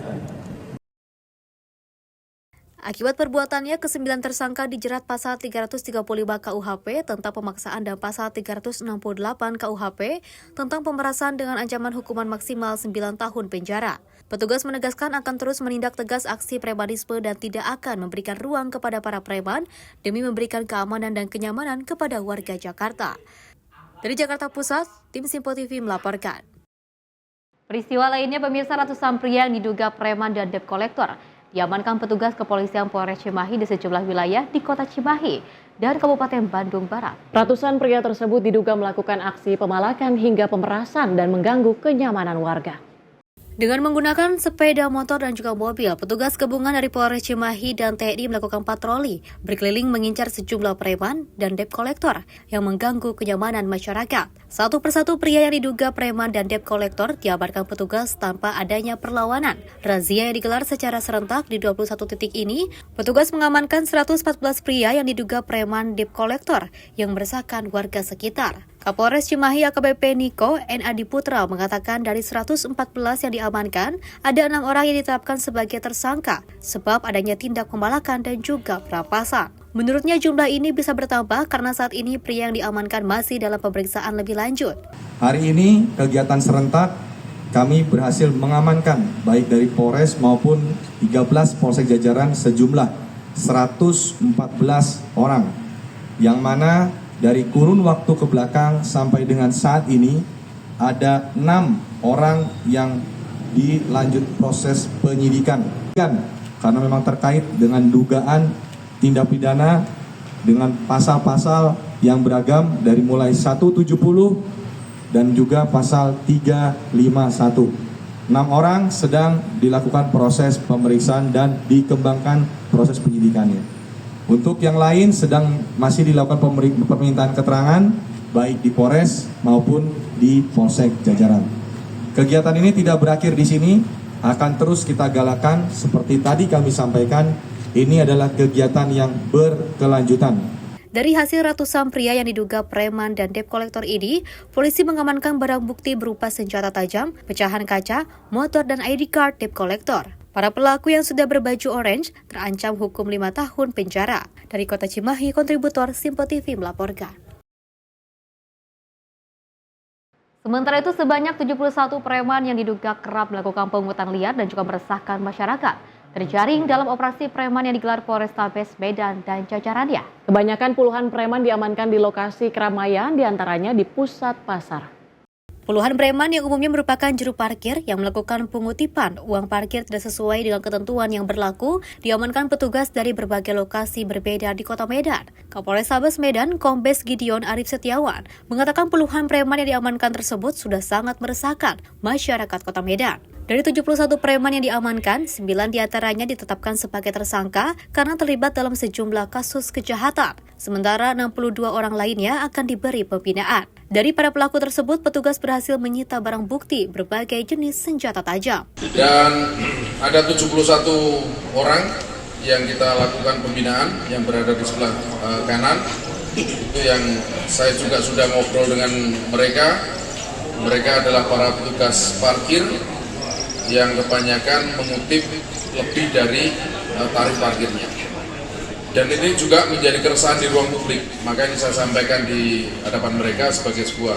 Akibat perbuatannya, ke-9 tersangka dijerat pasal 335 KUHP tentang pemaksaan dan pasal 368 KUHP tentang pemerasan dengan ancaman hukuman maksimal 9 tahun penjara. Petugas menegaskan akan terus menindak tegas aksi premanisme dan tidak akan memberikan ruang kepada para preman demi memberikan keamanan dan kenyamanan kepada warga Jakarta. Dari Jakarta Pusat, tim Simpo TV melaporkan. Peristiwa lainnya, pemirsa, ratusan pria yang diduga preman dan debt collector diamankan petugas kepolisian Polres Cimahi di sejumlah wilayah di Kota Cimahi dan Kabupaten Bandung Barat. Ratusan pria tersebut diduga melakukan aksi pemalakan hingga pemerasan dan mengganggu kenyamanan warga. Dengan menggunakan sepeda motor dan juga mobil, petugas gabungan dari Polres Cimahi dan TNI melakukan patroli, berkeliling mengincar sejumlah preman dan debt collector yang mengganggu kenyamanan masyarakat. Satu persatu pria yang diduga preman dan debt collector diamankan petugas tanpa adanya perlawanan. Razia yang digelar secara serentak di 21 titik ini, petugas mengamankan 114 pria yang diduga preman debt collector yang meresahkan warga sekitar. Kapolres Cimahi AKBP Niko N. Adi Putra mengatakan dari 114 yang diamankan, ada 6 orang yang ditetapkan sebagai tersangka sebab adanya tindak pemalakan dan juga perampasan. Menurutnya jumlah ini bisa bertambah karena saat ini pria yang diamankan masih dalam pemeriksaan lebih lanjut. Hari ini kegiatan serentak kami berhasil mengamankan baik dari Polres maupun 13 polsek jajaran sejumlah 114 orang, yang mana dari kurun waktu ke belakang sampai dengan saat ini ada 6 orang yang dilanjut proses penyidikan karena memang terkait dengan dugaan tindak pidana dengan pasal-pasal yang beragam dari mulai 170 dan juga pasal 351. 6 orang sedang dilakukan proses pemeriksaan dan dikembangkan proses penyidikannya. Untuk yang lain masih dilakukan permintaan keterangan baik di Polres maupun di Polsek Jajaran. Kegiatan ini tidak berakhir di sini, akan terus kita galakan seperti tadi kami sampaikan, ini adalah kegiatan yang berkelanjutan. Dari hasil ratusan pria yang diduga preman dan debt collector ini, polisi mengamankan barang bukti berupa senjata tajam, pecahan kaca, motor, dan ID card debt collector. Para pelaku yang sudah berbaju orange terancam hukum 5 tahun penjara. Dari Kota Cimahi, kontributor Simpo TV melaporkan. Sementara itu sebanyak 71 preman yang diduga kerap melakukan pungutan liar dan juga meresahkan masyarakat terjaring dalam operasi preman yang digelar Polrestabes Medan dan jajarannya. Kebanyakan puluhan preman diamankan di lokasi keramaian, diantaranya di pusat pasar. Puluhan preman yang umumnya merupakan juru parkir yang melakukan pengutipan uang parkir tidak sesuai dengan ketentuan yang berlaku diamankan petugas dari berbagai lokasi berbeda di Kota Medan. Kapolrestabes Medan, Kombes Gideon Arif Setiawan, mengatakan puluhan preman yang diamankan tersebut sudah sangat meresahkan masyarakat Kota Medan. Dari 71 preman yang diamankan, 9 diantaranya ditetapkan sebagai tersangka karena terlibat dalam sejumlah kasus kejahatan. Sementara 62 orang lainnya akan diberi pembinaan. Dari para pelaku tersebut, petugas berhasil menyita barang bukti berbagai jenis senjata tajam. Dan ada 71 orang yang kita lakukan pembinaan yang berada di sebelah kanan. Itu yang saya juga sudah ngobrol dengan mereka. Mereka adalah para petugas parkir yang kebanyakan mengutip lebih dari tarif parkirnya. Dan ini juga menjadi keresahan di ruang publik, makanya saya sampaikan di hadapan mereka sebagai sebuah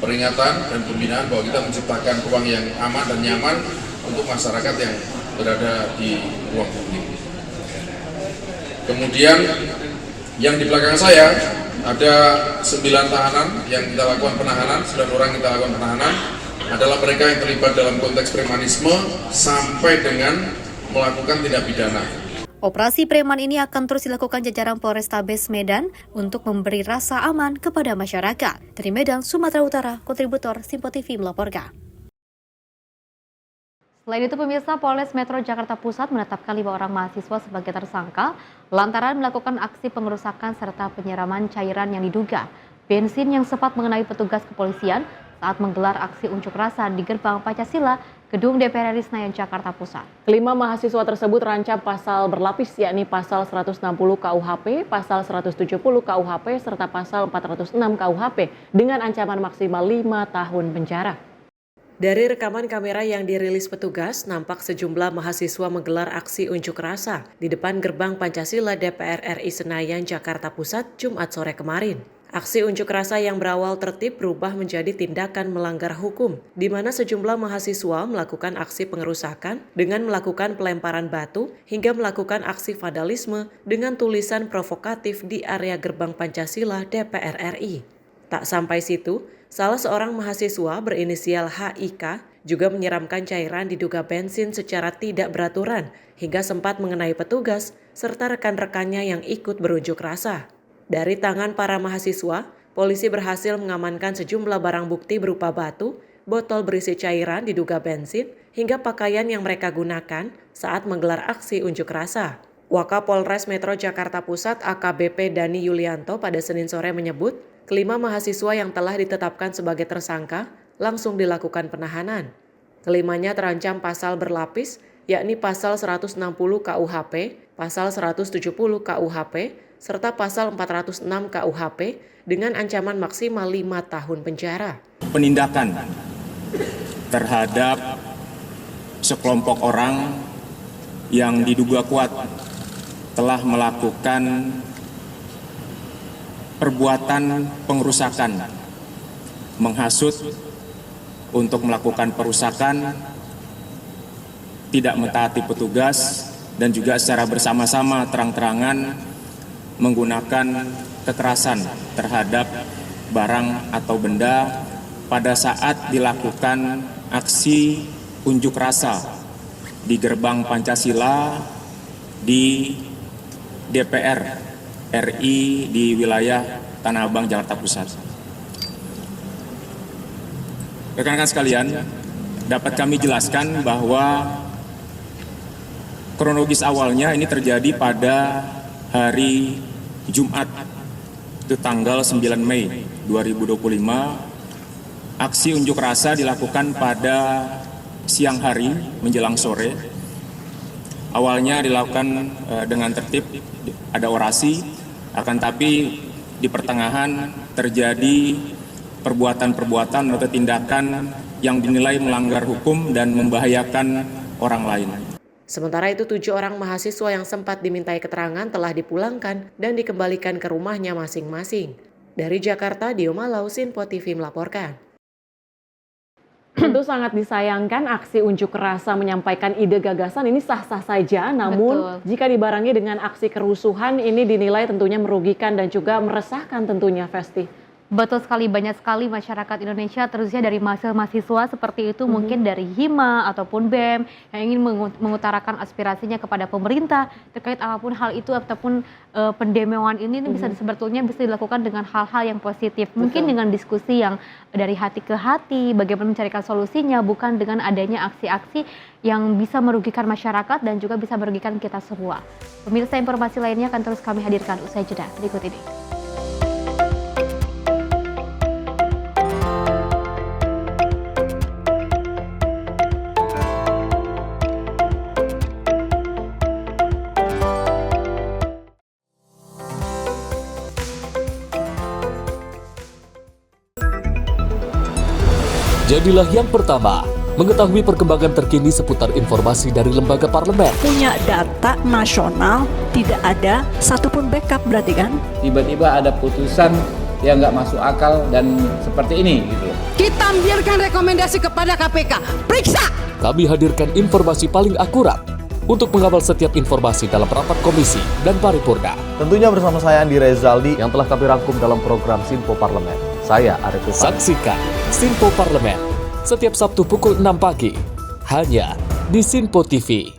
peringatan dan pembinaan bahwa kita menciptakan ruang yang aman dan nyaman untuk masyarakat yang berada di ruang publik. Kemudian yang di belakang saya ada 9 tahanan yang kita lakukan penahanan, 9 orang kita lakukan penahanan, adalah mereka yang terlibat dalam konteks premanisme sampai dengan melakukan tindak pidana. Operasi preman ini akan terus dilakukan jajaran Polrestabes Medan untuk memberi rasa aman kepada masyarakat. Dari Medan, Sumatera Utara, kontributor Simpo TV melaporkan. Selain itu, pemirsa, Polres Metro Jakarta Pusat menetapkan 5 orang mahasiswa sebagai tersangka lantaran melakukan aksi pengerusakan serta penyiraman cairan yang diduga bensin yang sempat mengenai petugas kepolisian saat menggelar aksi unjuk rasa di Gerbang Pancasila, Gedung DPR RI Senayan, Jakarta Pusat. 5 mahasiswa tersebut terancam pasal berlapis, yakni pasal 160 KUHP, pasal 170 KUHP, serta pasal 406 KUHP dengan ancaman maksimal 5 tahun penjara. Dari rekaman kamera yang dirilis petugas, nampak sejumlah mahasiswa menggelar aksi unjuk rasa di depan Gerbang Pancasila DPR RI Senayan, Jakarta Pusat, Jumat sore kemarin. Aksi unjuk rasa yang berawal tertib berubah menjadi tindakan melanggar hukum, di mana sejumlah mahasiswa melakukan aksi pengerusakan dengan melakukan pelemparan batu hingga melakukan aksi vandalisme dengan tulisan provokatif di area Gerbang Pancasila DPR RI. Tak sampai situ, salah seorang mahasiswa berinisial HIK juga menyiramkan cairan diduga bensin secara tidak beraturan hingga sempat mengenai petugas serta rekan-rekannya yang ikut berunjuk rasa. Dari tangan para mahasiswa, polisi berhasil mengamankan sejumlah barang bukti berupa batu, botol berisi cairan diduga bensin, hingga pakaian yang mereka gunakan saat menggelar aksi unjuk rasa. Wakapolres Metro Jakarta Pusat AKBP Dani Yulianto pada Senin sore menyebut, kelima mahasiswa yang telah ditetapkan sebagai tersangka langsung dilakukan penahanan. Kelimanya terancam pasal berlapis, yakni pasal 160 KUHP, pasal 170 KUHP, serta pasal 406 KUHP dengan ancaman maksimal 5 tahun penjara. Penindakan terhadap sekelompok orang yang diduga kuat telah melakukan perbuatan pengerusakan, menghasut untuk melakukan perusakan, tidak mentaati petugas, dan juga secara bersama-sama terang-terangan menggunakan kekerasan terhadap barang atau benda pada saat dilakukan aksi unjuk rasa di gerbang Pancasila di DPR RI di wilayah Tanah Abang, Jakarta Pusat. Rekan-rekan sekalian, dapat kami jelaskan bahwa kronologis awalnya ini terjadi pada hari Jumat, itu tanggal 9 Mei 2025. Aksi unjuk rasa dilakukan pada siang hari menjelang sore. Awalnya dilakukan dengan tertib, ada orasi, akan tapi di pertengahan terjadi perbuatan-perbuatan atau tindakan yang dinilai melanggar hukum dan membahayakan orang lain. Sementara itu 7 orang mahasiswa yang sempat dimintai keterangan telah dipulangkan dan dikembalikan ke rumahnya masing-masing. Dari Jakarta, Dio Malau, Sinpo TV melaporkan. Tentu sangat disayangkan aksi unjuk rasa menyampaikan ide gagasan ini sah-sah saja, namun jika dibarengi dengan aksi kerusuhan ini dinilai tentunya merugikan dan juga meresahkan tentunya, Festi. Betul sekali, banyak sekali masyarakat Indonesia terusnya dari mahasiswa seperti itu, mungkin dari HIMA ataupun BEM yang ingin mengutarakan aspirasinya kepada pemerintah terkait apapun hal itu ataupun pendemoan ini bisa sebetulnya bisa dilakukan dengan hal-hal yang positif. Mungkin dengan diskusi yang dari hati ke hati, bagaimana mencarikan solusinya, bukan dengan adanya aksi-aksi yang bisa merugikan masyarakat dan juga bisa merugikan kita semua. Pemirsa, informasi lainnya akan terus kami hadirkan usai jeda berikut ini. Jadilah yang pertama mengetahui perkembangan terkini seputar informasi dari lembaga parlemen. Punya data nasional, tidak ada satupun backup berarti kan? Tiba-tiba ada putusan yang nggak masuk akal dan seperti ini gitu. Kita biarkan rekomendasi kepada KPK, periksa! Kami hadirkan informasi paling akurat untuk mengawal setiap informasi dalam rapat komisi dan paripurna. Tentunya bersama saya Andi Rezaldi yang telah kami rangkum dalam program Sinpo Parlemen. Saya Arif Rifani. Saksikan Sinpo Parlemen setiap Sabtu pukul 6 pagi hanya di Sinpo TV.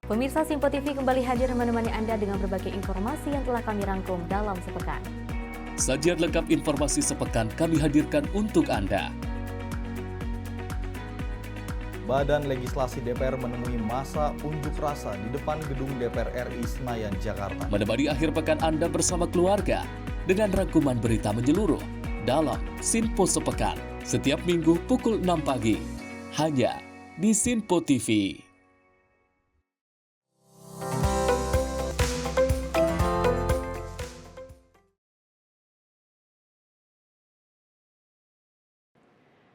Pemirsa, Sinpo TV kembali hadir menemani Anda dengan berbagai informasi yang telah kami rangkum dalam sepekan. Sajian lengkap informasi sepekan kami hadirkan untuk Anda. Badan Legislasi DPR menemui masa unjuk rasa di depan gedung DPR RI Senayan, Jakarta. Menemani akhir pekan Anda bersama keluarga dengan rangkuman berita menyeluruh dalam Sinpo Sepekan setiap minggu pukul 6 pagi hanya di Sinpo TV.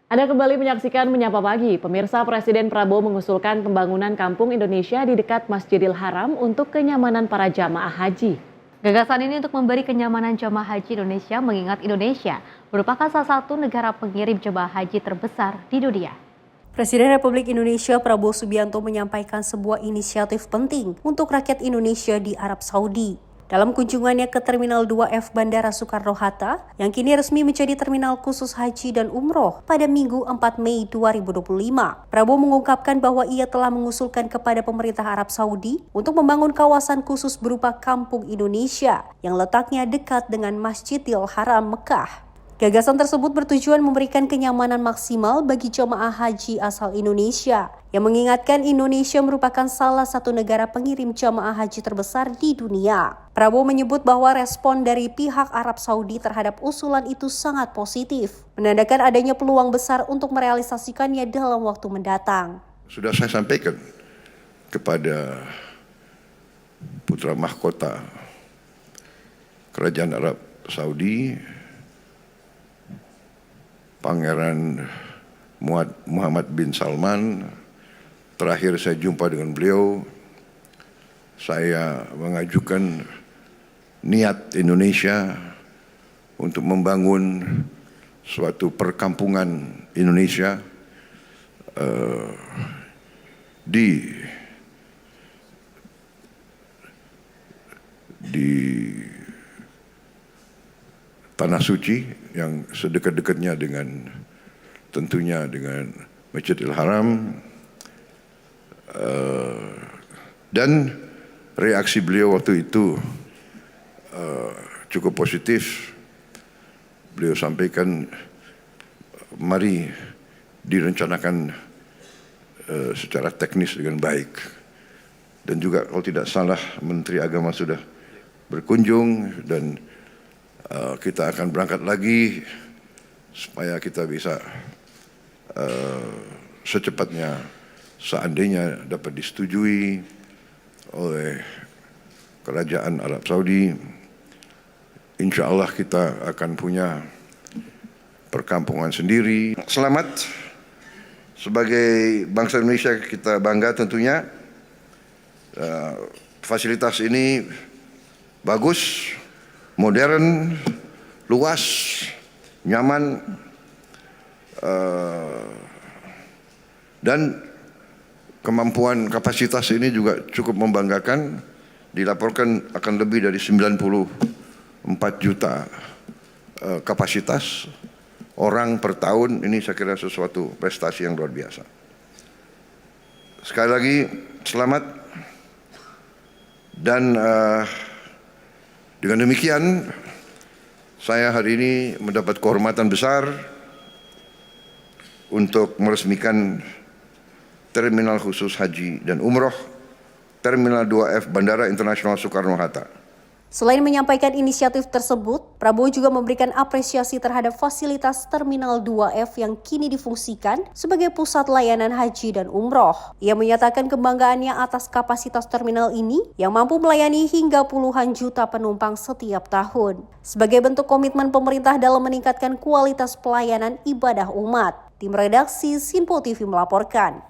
Anda kembali menyaksikan Menyapa Pagi. Pemirsa, Presiden Prabowo mengusulkan pembangunan kampung Indonesia di dekat Masjidil Haram untuk kenyamanan para jamaah haji. Gagasan ini untuk memberi kenyamanan jamaah haji Indonesia mengingat Indonesia merupakan salah satu negara pengirim jemaah haji terbesar di dunia. Presiden Republik Indonesia Prabowo Subianto menyampaikan sebuah inisiatif penting untuk rakyat Indonesia di Arab Saudi. Dalam kunjungannya ke Terminal 2F Bandara Soekarno-Hatta, yang kini resmi menjadi terminal khusus haji dan umroh pada Minggu 4 Mei 2025, Prabowo mengungkapkan bahwa ia telah mengusulkan kepada pemerintah Arab Saudi untuk membangun kawasan khusus berupa Kampung Indonesia yang letaknya dekat dengan Masjidil Haram Mekah. Gagasan tersebut bertujuan memberikan kenyamanan maksimal bagi jemaah haji asal Indonesia, yang mengingatkan Indonesia merupakan salah satu negara pengirim jemaah haji terbesar di dunia. Prabowo menyebut bahwa respon dari pihak Arab Saudi terhadap usulan itu sangat positif, menandakan adanya peluang besar untuk merealisasikannya dalam waktu mendatang. Sudah saya sampaikan kepada putra mahkota Kerajaan Arab Saudi, Pangeran Muhammad bin Salman. Terakhir saya jumpa dengan beliau, saya mengajukan niat Indonesia untuk membangun suatu perkampungan Indonesia di di Tanah Suci yang sedekat-dekatnya dengan tentunya dengan Masjidil Haram, dan reaksi beliau waktu itu cukup positif. Beliau sampaikan mari direncanakan secara teknis dengan baik, dan juga kalau tidak salah Menteri Agama sudah berkunjung, dan kita akan berangkat lagi supaya kita bisa secepatnya, seandainya dapat disetujui oleh Kerajaan Arab Saudi, insya Allah kita akan punya perkampungan sendiri. Selamat, sebagai bangsa Indonesia kita bangga tentunya. Fasilitas ini bagus, modern, luas, nyaman, dan kemampuan kapasitas ini juga cukup membanggakan. Dilaporkan akan lebih dari 94 juta kapasitas orang per tahun. Ini saya kira sesuatu prestasi yang luar biasa. Sekali lagi selamat, dan dengan demikian saya hari ini mendapat kehormatan besar untuk meresmikan Terminal Khusus Haji dan Umroh Terminal 2F Bandara Internasional Soekarno-Hatta. Selain menyampaikan inisiatif tersebut, Prabowo juga memberikan apresiasi terhadap fasilitas Terminal 2F yang kini difungsikan sebagai pusat layanan haji dan umroh. Ia menyatakan kebanggaannya atas kapasitas terminal ini yang mampu melayani hingga puluhan juta penumpang setiap tahun. Sebagai bentuk komitmen pemerintah dalam meningkatkan kualitas pelayanan ibadah umat. Tim redaksi Sinpo TV melaporkan.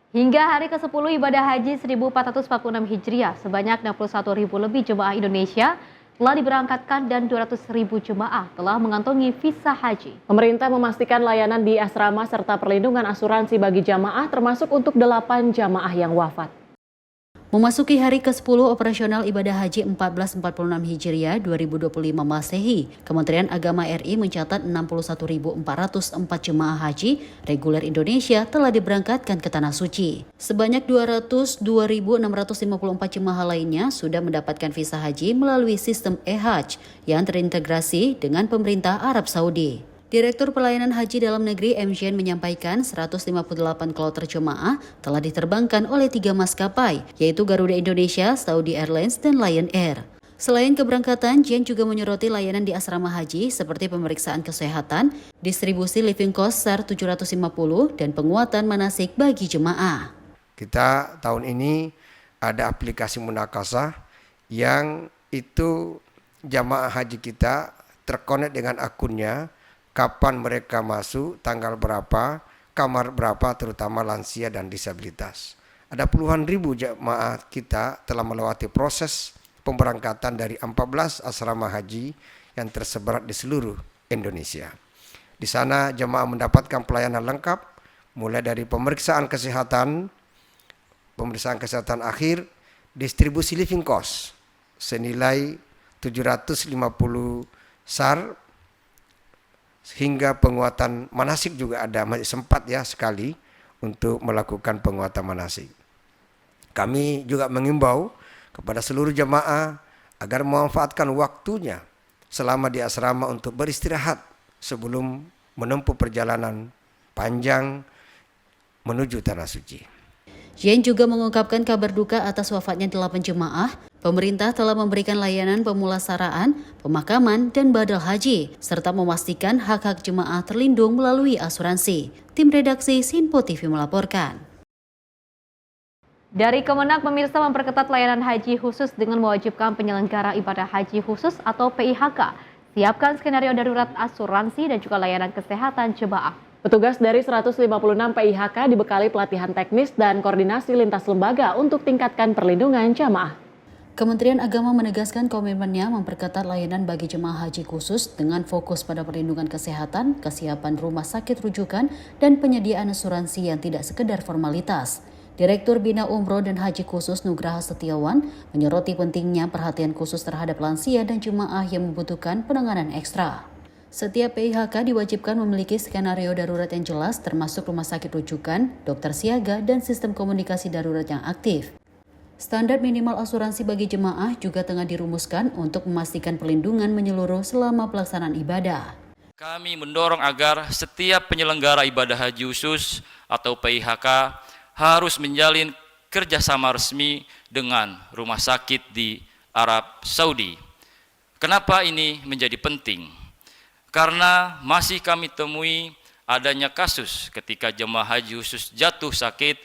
Hingga hari ke-10 ibadah haji 1446 Hijriah, sebanyak 61.000 lebih jemaah Indonesia telah diberangkatkan dan 200.000 jemaah telah mengantongi visa haji. Pemerintah memastikan layanan di asrama serta perlindungan asuransi bagi jamaah termasuk untuk 8 jamaah yang wafat. Memasuki hari ke-10 operasional ibadah haji 1446 Hijriah 2025 Masehi, Kementerian Agama RI mencatat 61.404 jemaah haji reguler Indonesia telah diberangkatkan ke Tanah Suci. Sebanyak 202.654 jemaah lainnya sudah mendapatkan visa haji melalui sistem e-Hajj yang terintegrasi dengan pemerintah Arab Saudi. Direktur Pelayanan Haji Dalam Negeri MJN menyampaikan 158 kloter jemaah telah diterbangkan oleh 3 maskapai, yaitu Garuda Indonesia, Saudi Airlines, dan Lion Air. Selain keberangkatan, Jen juga menyoroti layanan di asrama haji seperti pemeriksaan kesehatan, distribusi living cost SAR 750, dan penguatan manasik bagi jemaah. Kita tahun ini ada aplikasi Munakasah yang itu jamaah haji kita terkonek dengan akunnya, kapan mereka masuk, tanggal berapa, kamar berapa, terutama lansia dan disabilitas. Ada puluhan ribu jemaah kita telah melewati proses pemberangkatan dari 14 asrama haji yang tersebar di seluruh Indonesia. Di sana jemaah mendapatkan pelayanan lengkap, mulai dari pemeriksaan kesehatan akhir, distribusi living cost senilai 750 SAR, hingga penguatan manasik juga ada, masih sempat ya sekali untuk melakukan penguatan manasik. Kami juga mengimbau kepada seluruh jemaah agar memanfaatkan waktunya selama di asrama untuk beristirahat sebelum menempuh perjalanan panjang menuju Tanah Suci. Jen juga mengungkapkan kabar duka atas wafatnya 8 jemaah. Pemerintah telah memberikan layanan pemulasaraan, pemakaman, dan badal haji, serta memastikan hak-hak jemaah terlindung melalui asuransi. Tim redaksi Sinpo TV melaporkan. Dari Kemenak, pemirsa memperketat layanan haji khusus dengan mewajibkan penyelenggara ibadah haji khusus atau PIHK. Siapkan skenario darurat asuransi dan juga layanan kesehatan jemaah. Petugas dari 156 PIHK dibekali pelatihan teknis dan koordinasi lintas lembaga untuk tingkatkan perlindungan jamaah. Kementerian Agama menegaskan komitmennya memperketat layanan bagi jemaah haji khusus dengan fokus pada perlindungan kesehatan, kesiapan rumah sakit rujukan, dan penyediaan asuransi yang tidak sekedar formalitas. Direktur Bina Umroh dan Haji Khusus Nugraha Setiawan menyoroti pentingnya perhatian khusus terhadap lansia dan jemaah yang membutuhkan penanganan ekstra. Setiap PIHK diwajibkan memiliki skenario darurat yang jelas termasuk rumah sakit rujukan, dokter siaga, dan sistem komunikasi darurat yang aktif. Standar minimal asuransi bagi jemaah juga tengah dirumuskan untuk memastikan perlindungan menyeluruh selama pelaksanaan ibadah. Kami mendorong agar setiap penyelenggara ibadah haji khusus atau PIHK harus menjalin kerjasama resmi dengan rumah sakit di Arab Saudi. Kenapa ini menjadi penting? Karena masih kami temui adanya kasus ketika jemaah haji khusus jatuh sakit,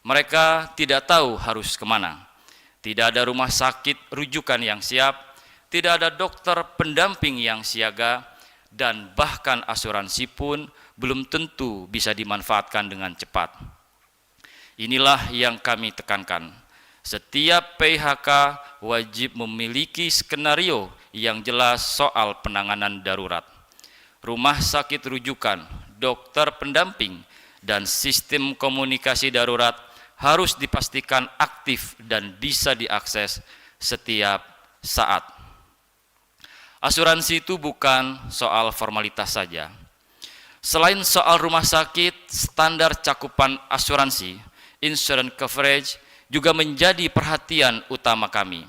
mereka tidak tahu harus kemana. Tidak ada rumah sakit rujukan yang siap, tidak ada dokter pendamping yang siaga, dan bahkan asuransi pun belum tentu bisa dimanfaatkan dengan cepat. Inilah yang kami tekankan. Setiap PIHK wajib memiliki skenario yang jelas soal penanganan darurat. Rumah sakit rujukan, dokter pendamping, dan sistem komunikasi darurat harus dipastikan aktif dan bisa diakses setiap saat. Asuransi itu bukan soal formalitas saja. Selain soal rumah sakit, standar cakupan asuransi, insurance coverage, juga menjadi perhatian utama kami.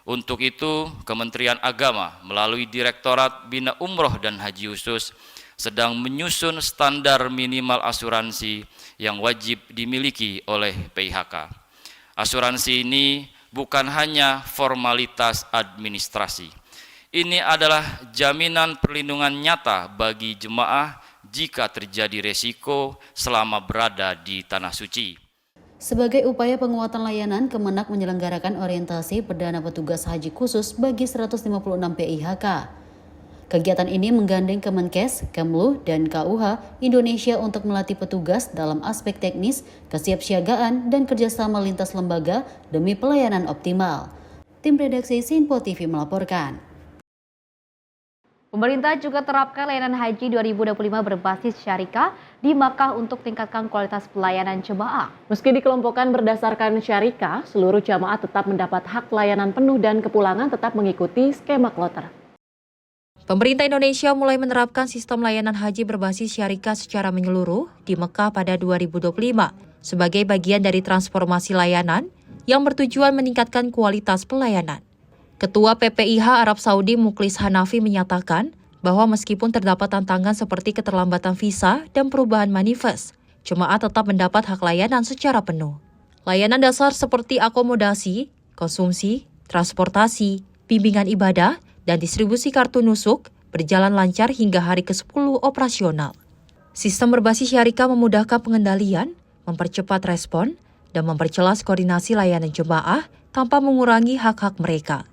Untuk itu, Kementerian Agama melalui Direktorat Bina Umroh dan Haji Khusus sedang menyusun standar minimal asuransi yang wajib dimiliki oleh PIHK. Asuransi ini bukan hanya formalitas administrasi. Ini adalah jaminan perlindungan nyata bagi jemaah jika terjadi resiko selama berada di Tanah Suci. Sebagai upaya penguatan layanan, Kemenak menyelenggarakan orientasi perdana petugas haji khusus bagi 156 PIHK. Kegiatan ini menggandeng Kemenkes, Kemlu, dan KUH Indonesia untuk melatih petugas dalam aspek teknis, kesiapsiagaan, dan kerjasama lintas lembaga demi pelayanan optimal. Tim redaksi Sinpo TV melaporkan. Pemerintah juga terapkan layanan haji 2025 berbasis syarikah di Makkah untuk tingkatkan kualitas pelayanan jemaah. Meski dikelompokkan berdasarkan syarikah, seluruh jamaah tetap mendapat hak layanan penuh dan kepulangan tetap mengikuti skema kloter. Pemerintah Indonesia mulai menerapkan sistem layanan haji berbasis syarikah secara menyeluruh di Mekah pada 2025 sebagai bagian dari transformasi layanan yang bertujuan meningkatkan kualitas pelayanan. Ketua PPIH Arab Saudi Mukhlis Hanafi menyatakan bahwa meskipun terdapat tantangan seperti keterlambatan visa dan perubahan manifest, jemaah tetap mendapat hak layanan secara penuh. Layanan dasar seperti akomodasi, konsumsi, transportasi, bimbingan ibadah, dan distribusi kartu nusuk berjalan lancar hingga hari ke-10 operasional. Sistem berbasis syarikah memudahkan pengendalian, mempercepat respon, dan memperjelas koordinasi layanan jemaah tanpa mengurangi hak-hak mereka.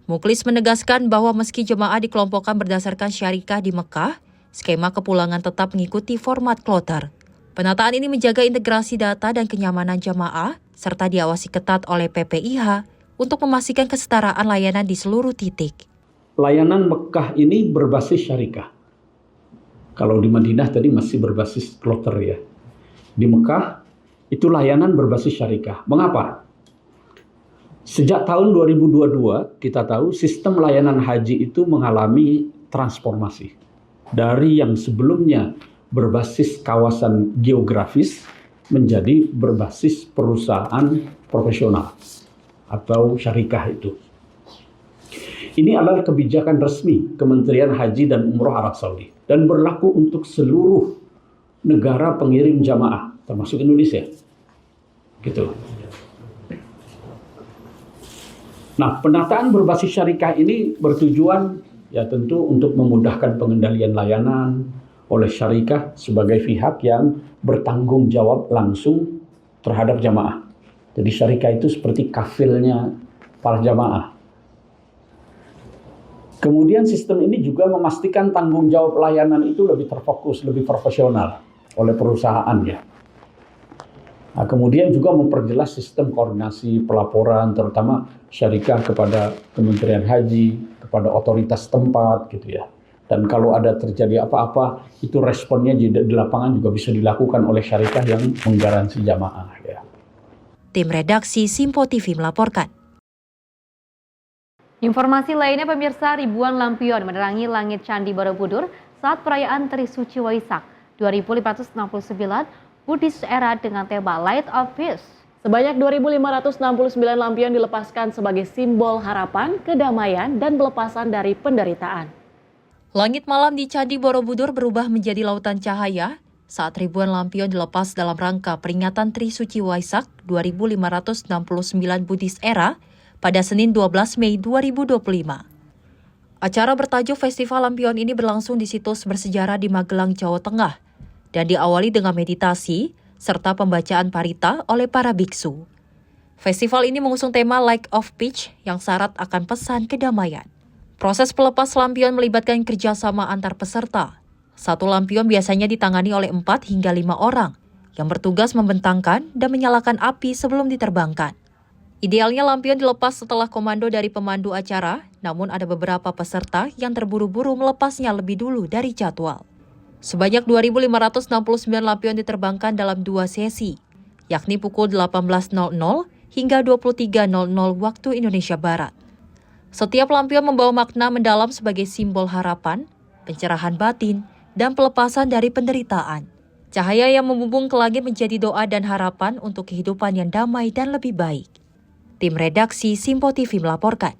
Mukhlis menegaskan bahwa meski jemaah dikelompokkan berdasarkan syarikah di Mekah, skema kepulangan tetap mengikuti format kloter. Penataan ini menjaga integrasi data dan kenyamanan jemaah, serta diawasi ketat oleh PPIH untuk memastikan kesetaraan layanan di seluruh titik. Layanan Mekah ini berbasis syarikah. Kalau di Madinah tadi masih berbasis kloter ya. Di Mekah itu layanan berbasis syarikah. Mengapa? Sejak tahun 2022 kita tahu sistem layanan haji itu mengalami transformasi. Dari yang sebelumnya berbasis kawasan geografis menjadi berbasis perusahaan profesional atau syarikah itu. Ini adalah kebijakan resmi Kementerian Haji dan Umroh Arab Saudi dan berlaku untuk seluruh negara pengirim jamaah termasuk Indonesia. Gitu. Nah, penataan berbasis syarikah ini bertujuan ya tentu untuk memudahkan pengendalian layanan oleh syarikah sebagai pihak yang bertanggung jawab langsung terhadap jamaah. Jadi syarikah itu seperti kafilnya para jamaah. Kemudian sistem ini juga memastikan tanggung jawab layanan itu lebih terfokus, lebih profesional oleh perusahaan ya. Nah, kemudian juga memperjelas sistem koordinasi pelaporan, terutama syarikah kepada Kementerian Haji, kepada otoritas tempat gitu ya. Dan kalau ada terjadi apa-apa, itu responnya di lapangan juga bisa dilakukan oleh syarikah yang menggaransi jamaah ya. Tim redaksi Simpo TV melaporkan. Informasi lainnya pemirsa, ribuan lampion menerangi langit Candi Borobudur saat perayaan Trisuci Waisak 2569 Buddhist Era dengan tema Light of Peace. Sebanyak 2.569 lampion dilepaskan sebagai simbol harapan, kedamaian, dan pelepasan dari penderitaan. Langit malam di Candi Borobudur berubah menjadi lautan cahaya saat ribuan lampion dilepas dalam rangka peringatan Trisuci Waisak 2569 Buddhist Era pada Senin 12 Mei 2025. Acara bertajuk Festival Lampion ini berlangsung di situs bersejarah di Magelang, Jawa Tengah, dan diawali dengan meditasi serta pembacaan parita oleh para biksu. Festival ini mengusung tema Light of Peace yang syarat akan pesan kedamaian. Proses pelepas lampion melibatkan kerjasama antar peserta. Satu lampion biasanya ditangani oleh 4 hingga 5 orang yang bertugas membentangkan dan menyalakan api sebelum diterbangkan. Idealnya lampion dilepas setelah komando dari pemandu acara, namun ada beberapa peserta yang terburu-buru melepasnya lebih dulu dari jadwal. Sebanyak 2.569 lampion diterbangkan dalam 2 sesi, yakni pukul 18.00 hingga 23.00 waktu Indonesia Barat. Setiap lampion membawa makna mendalam sebagai simbol harapan, pencerahan batin, dan pelepasan dari penderitaan. Cahaya yang membumbung ke langit menjadi doa dan harapan untuk kehidupan yang damai dan lebih baik. Tim redaksi Simpo TV melaporkan.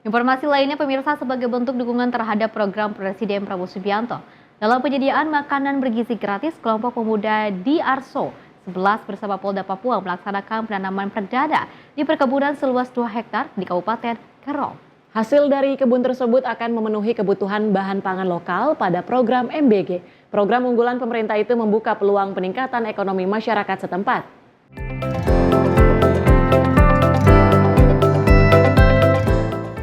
Informasi lainnya pemirsa, sebagai bentuk dukungan terhadap program Presiden Prabowo Subianto dalam penyediaan makanan bergizi gratis, kelompok pemuda di Arso 11 bersama Polda Papua melaksanakan penanaman perdana di perkebunan seluas 2 hektar di Kabupaten Kerom. Hasil dari kebun tersebut akan memenuhi kebutuhan bahan pangan lokal pada program MBG. Program unggulan pemerintah itu membuka peluang peningkatan ekonomi masyarakat setempat.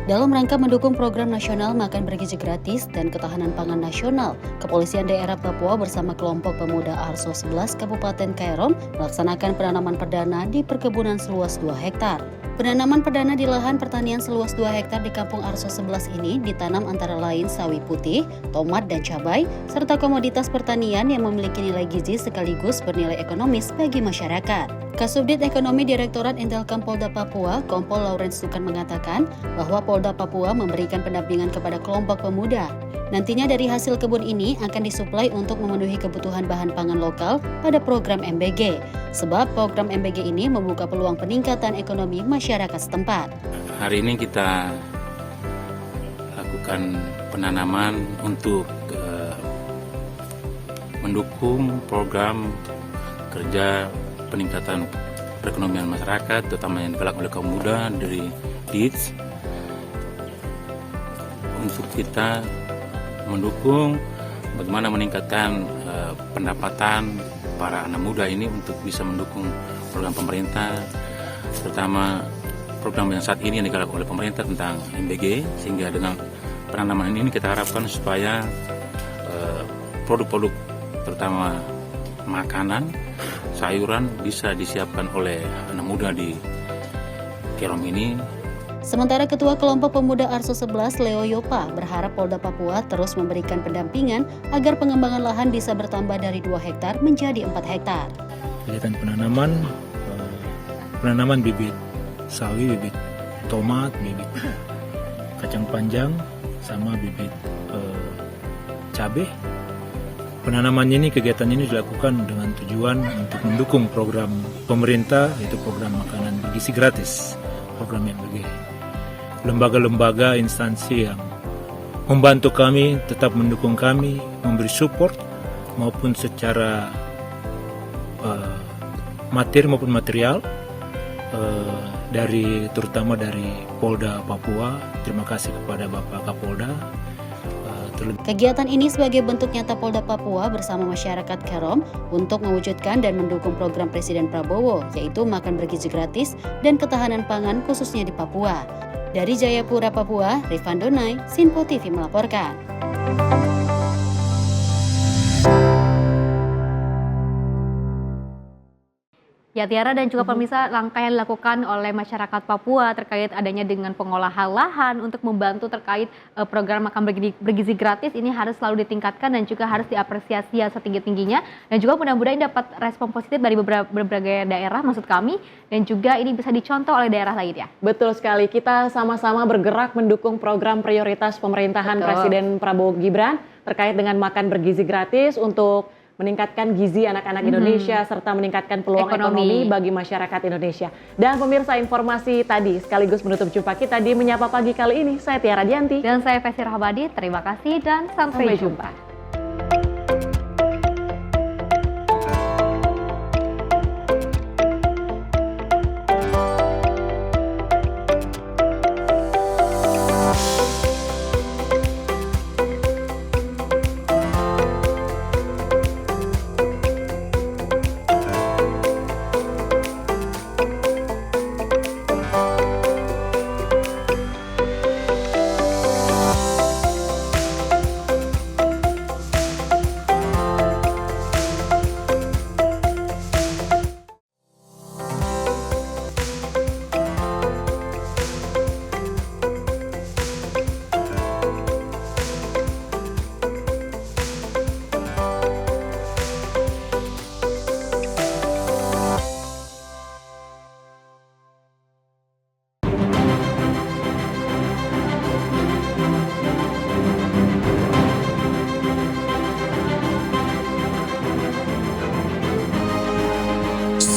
Dalam rangka mendukung program nasional makan bergizi gratis dan ketahanan pangan nasional, Kepolisian Daerah Papua bersama kelompok pemuda Arso 11 Kabupaten Kerom melaksanakan penanaman perdana di perkebunan seluas 2 hektar. Penanaman perdana di lahan pertanian seluas 2 hektar di Kampung Arso 11 ini ditanam antara lain sawi putih, tomat dan cabai, serta komoditas pertanian yang memiliki nilai gizi sekaligus bernilai ekonomis bagi masyarakat. Kasubdit Ekonomi Direktorat Intelkam Polda Papua, Kompol Lawrence Tukan mengatakan bahwa Polda Papua memberikan pendampingan kepada kelompok pemuda. Nantinya dari hasil kebun ini akan disuplai untuk memenuhi kebutuhan bahan pangan lokal pada program MBG. Sebab program MBG ini membuka peluang peningkatan ekonomi masyarakat setempat. Hari ini kita lakukan penanaman untuk mendukung program kerja peningkatan perekonomian masyarakat, terutama yang digelar oleh kaum muda dari DITS, untuk kita mendukung bagaimana meningkatkan pendapatan para anak muda ini untuk bisa mendukung program pemerintah, terutama program yang saat ini yang digelar oleh pemerintah tentang MBG, sehingga dengan penanaman ini kita harapkan supaya produk-produk terutama makanan, sayuran bisa disiapkan oleh anak muda di Kerom ini. Sementara Ketua Kelompok Pemuda Arso 11 Leo Yopa berharap Polda Papua terus memberikan pendampingan agar pengembangan lahan bisa bertambah dari 2 hektar menjadi 4 hektar. Kegiatan penanaman bibit sawi, bibit tomat, bibit kacang panjang, sama bibit cabai. Penanamannya ini, kegiatan ini dilakukan dengan tujuan untuk mendukung program pemerintah, yaitu program makanan bergizi gratis, program MBG. Lembaga-lembaga, instansi yang membantu kami, tetap mendukung kami, memberi support maupun secara materi maupun material, terutama dari Polda Papua. Terima kasih kepada Bapak Kapolda. Kegiatan ini sebagai bentuk nyata Polda Papua bersama masyarakat Kerom untuk mewujudkan dan mendukung program Presiden Prabowo, yaitu makan bergizi gratis dan ketahanan pangan khususnya di Papua. Dari Jayapura, Papua, Rifan Donai, Simpo TV melaporkan. Ya Tiara dan juga pemirsa, langkah yang dilakukan oleh masyarakat Papua terkait adanya dengan pengolahan lahan untuk membantu terkait program makan bergizi gratis ini harus selalu ditingkatkan dan juga harus diapresiasi yang setinggi-tingginya, dan juga mudah-mudahan dapat respon positif dari berbagai daerah maksud kami, dan juga ini bisa dicontoh oleh daerah lain ya. Betul sekali, kita sama-sama bergerak mendukung program prioritas pemerintahan Presiden Prabowo Gibran terkait dengan makan bergizi gratis untuk meningkatkan gizi anak-anak Indonesia serta meningkatkan peluang ekonomi bagi masyarakat Indonesia. Dan pemirsa, informasi tadi sekaligus menutup jumpa kita di Menyapa Pagi kali ini. Saya Tiara Dianti. Dan saya Fesi Rahmadi. Terima kasih dan sampai jumpa.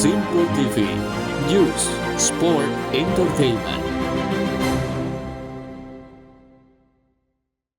Simpul TV, News, Sport, Entertainment.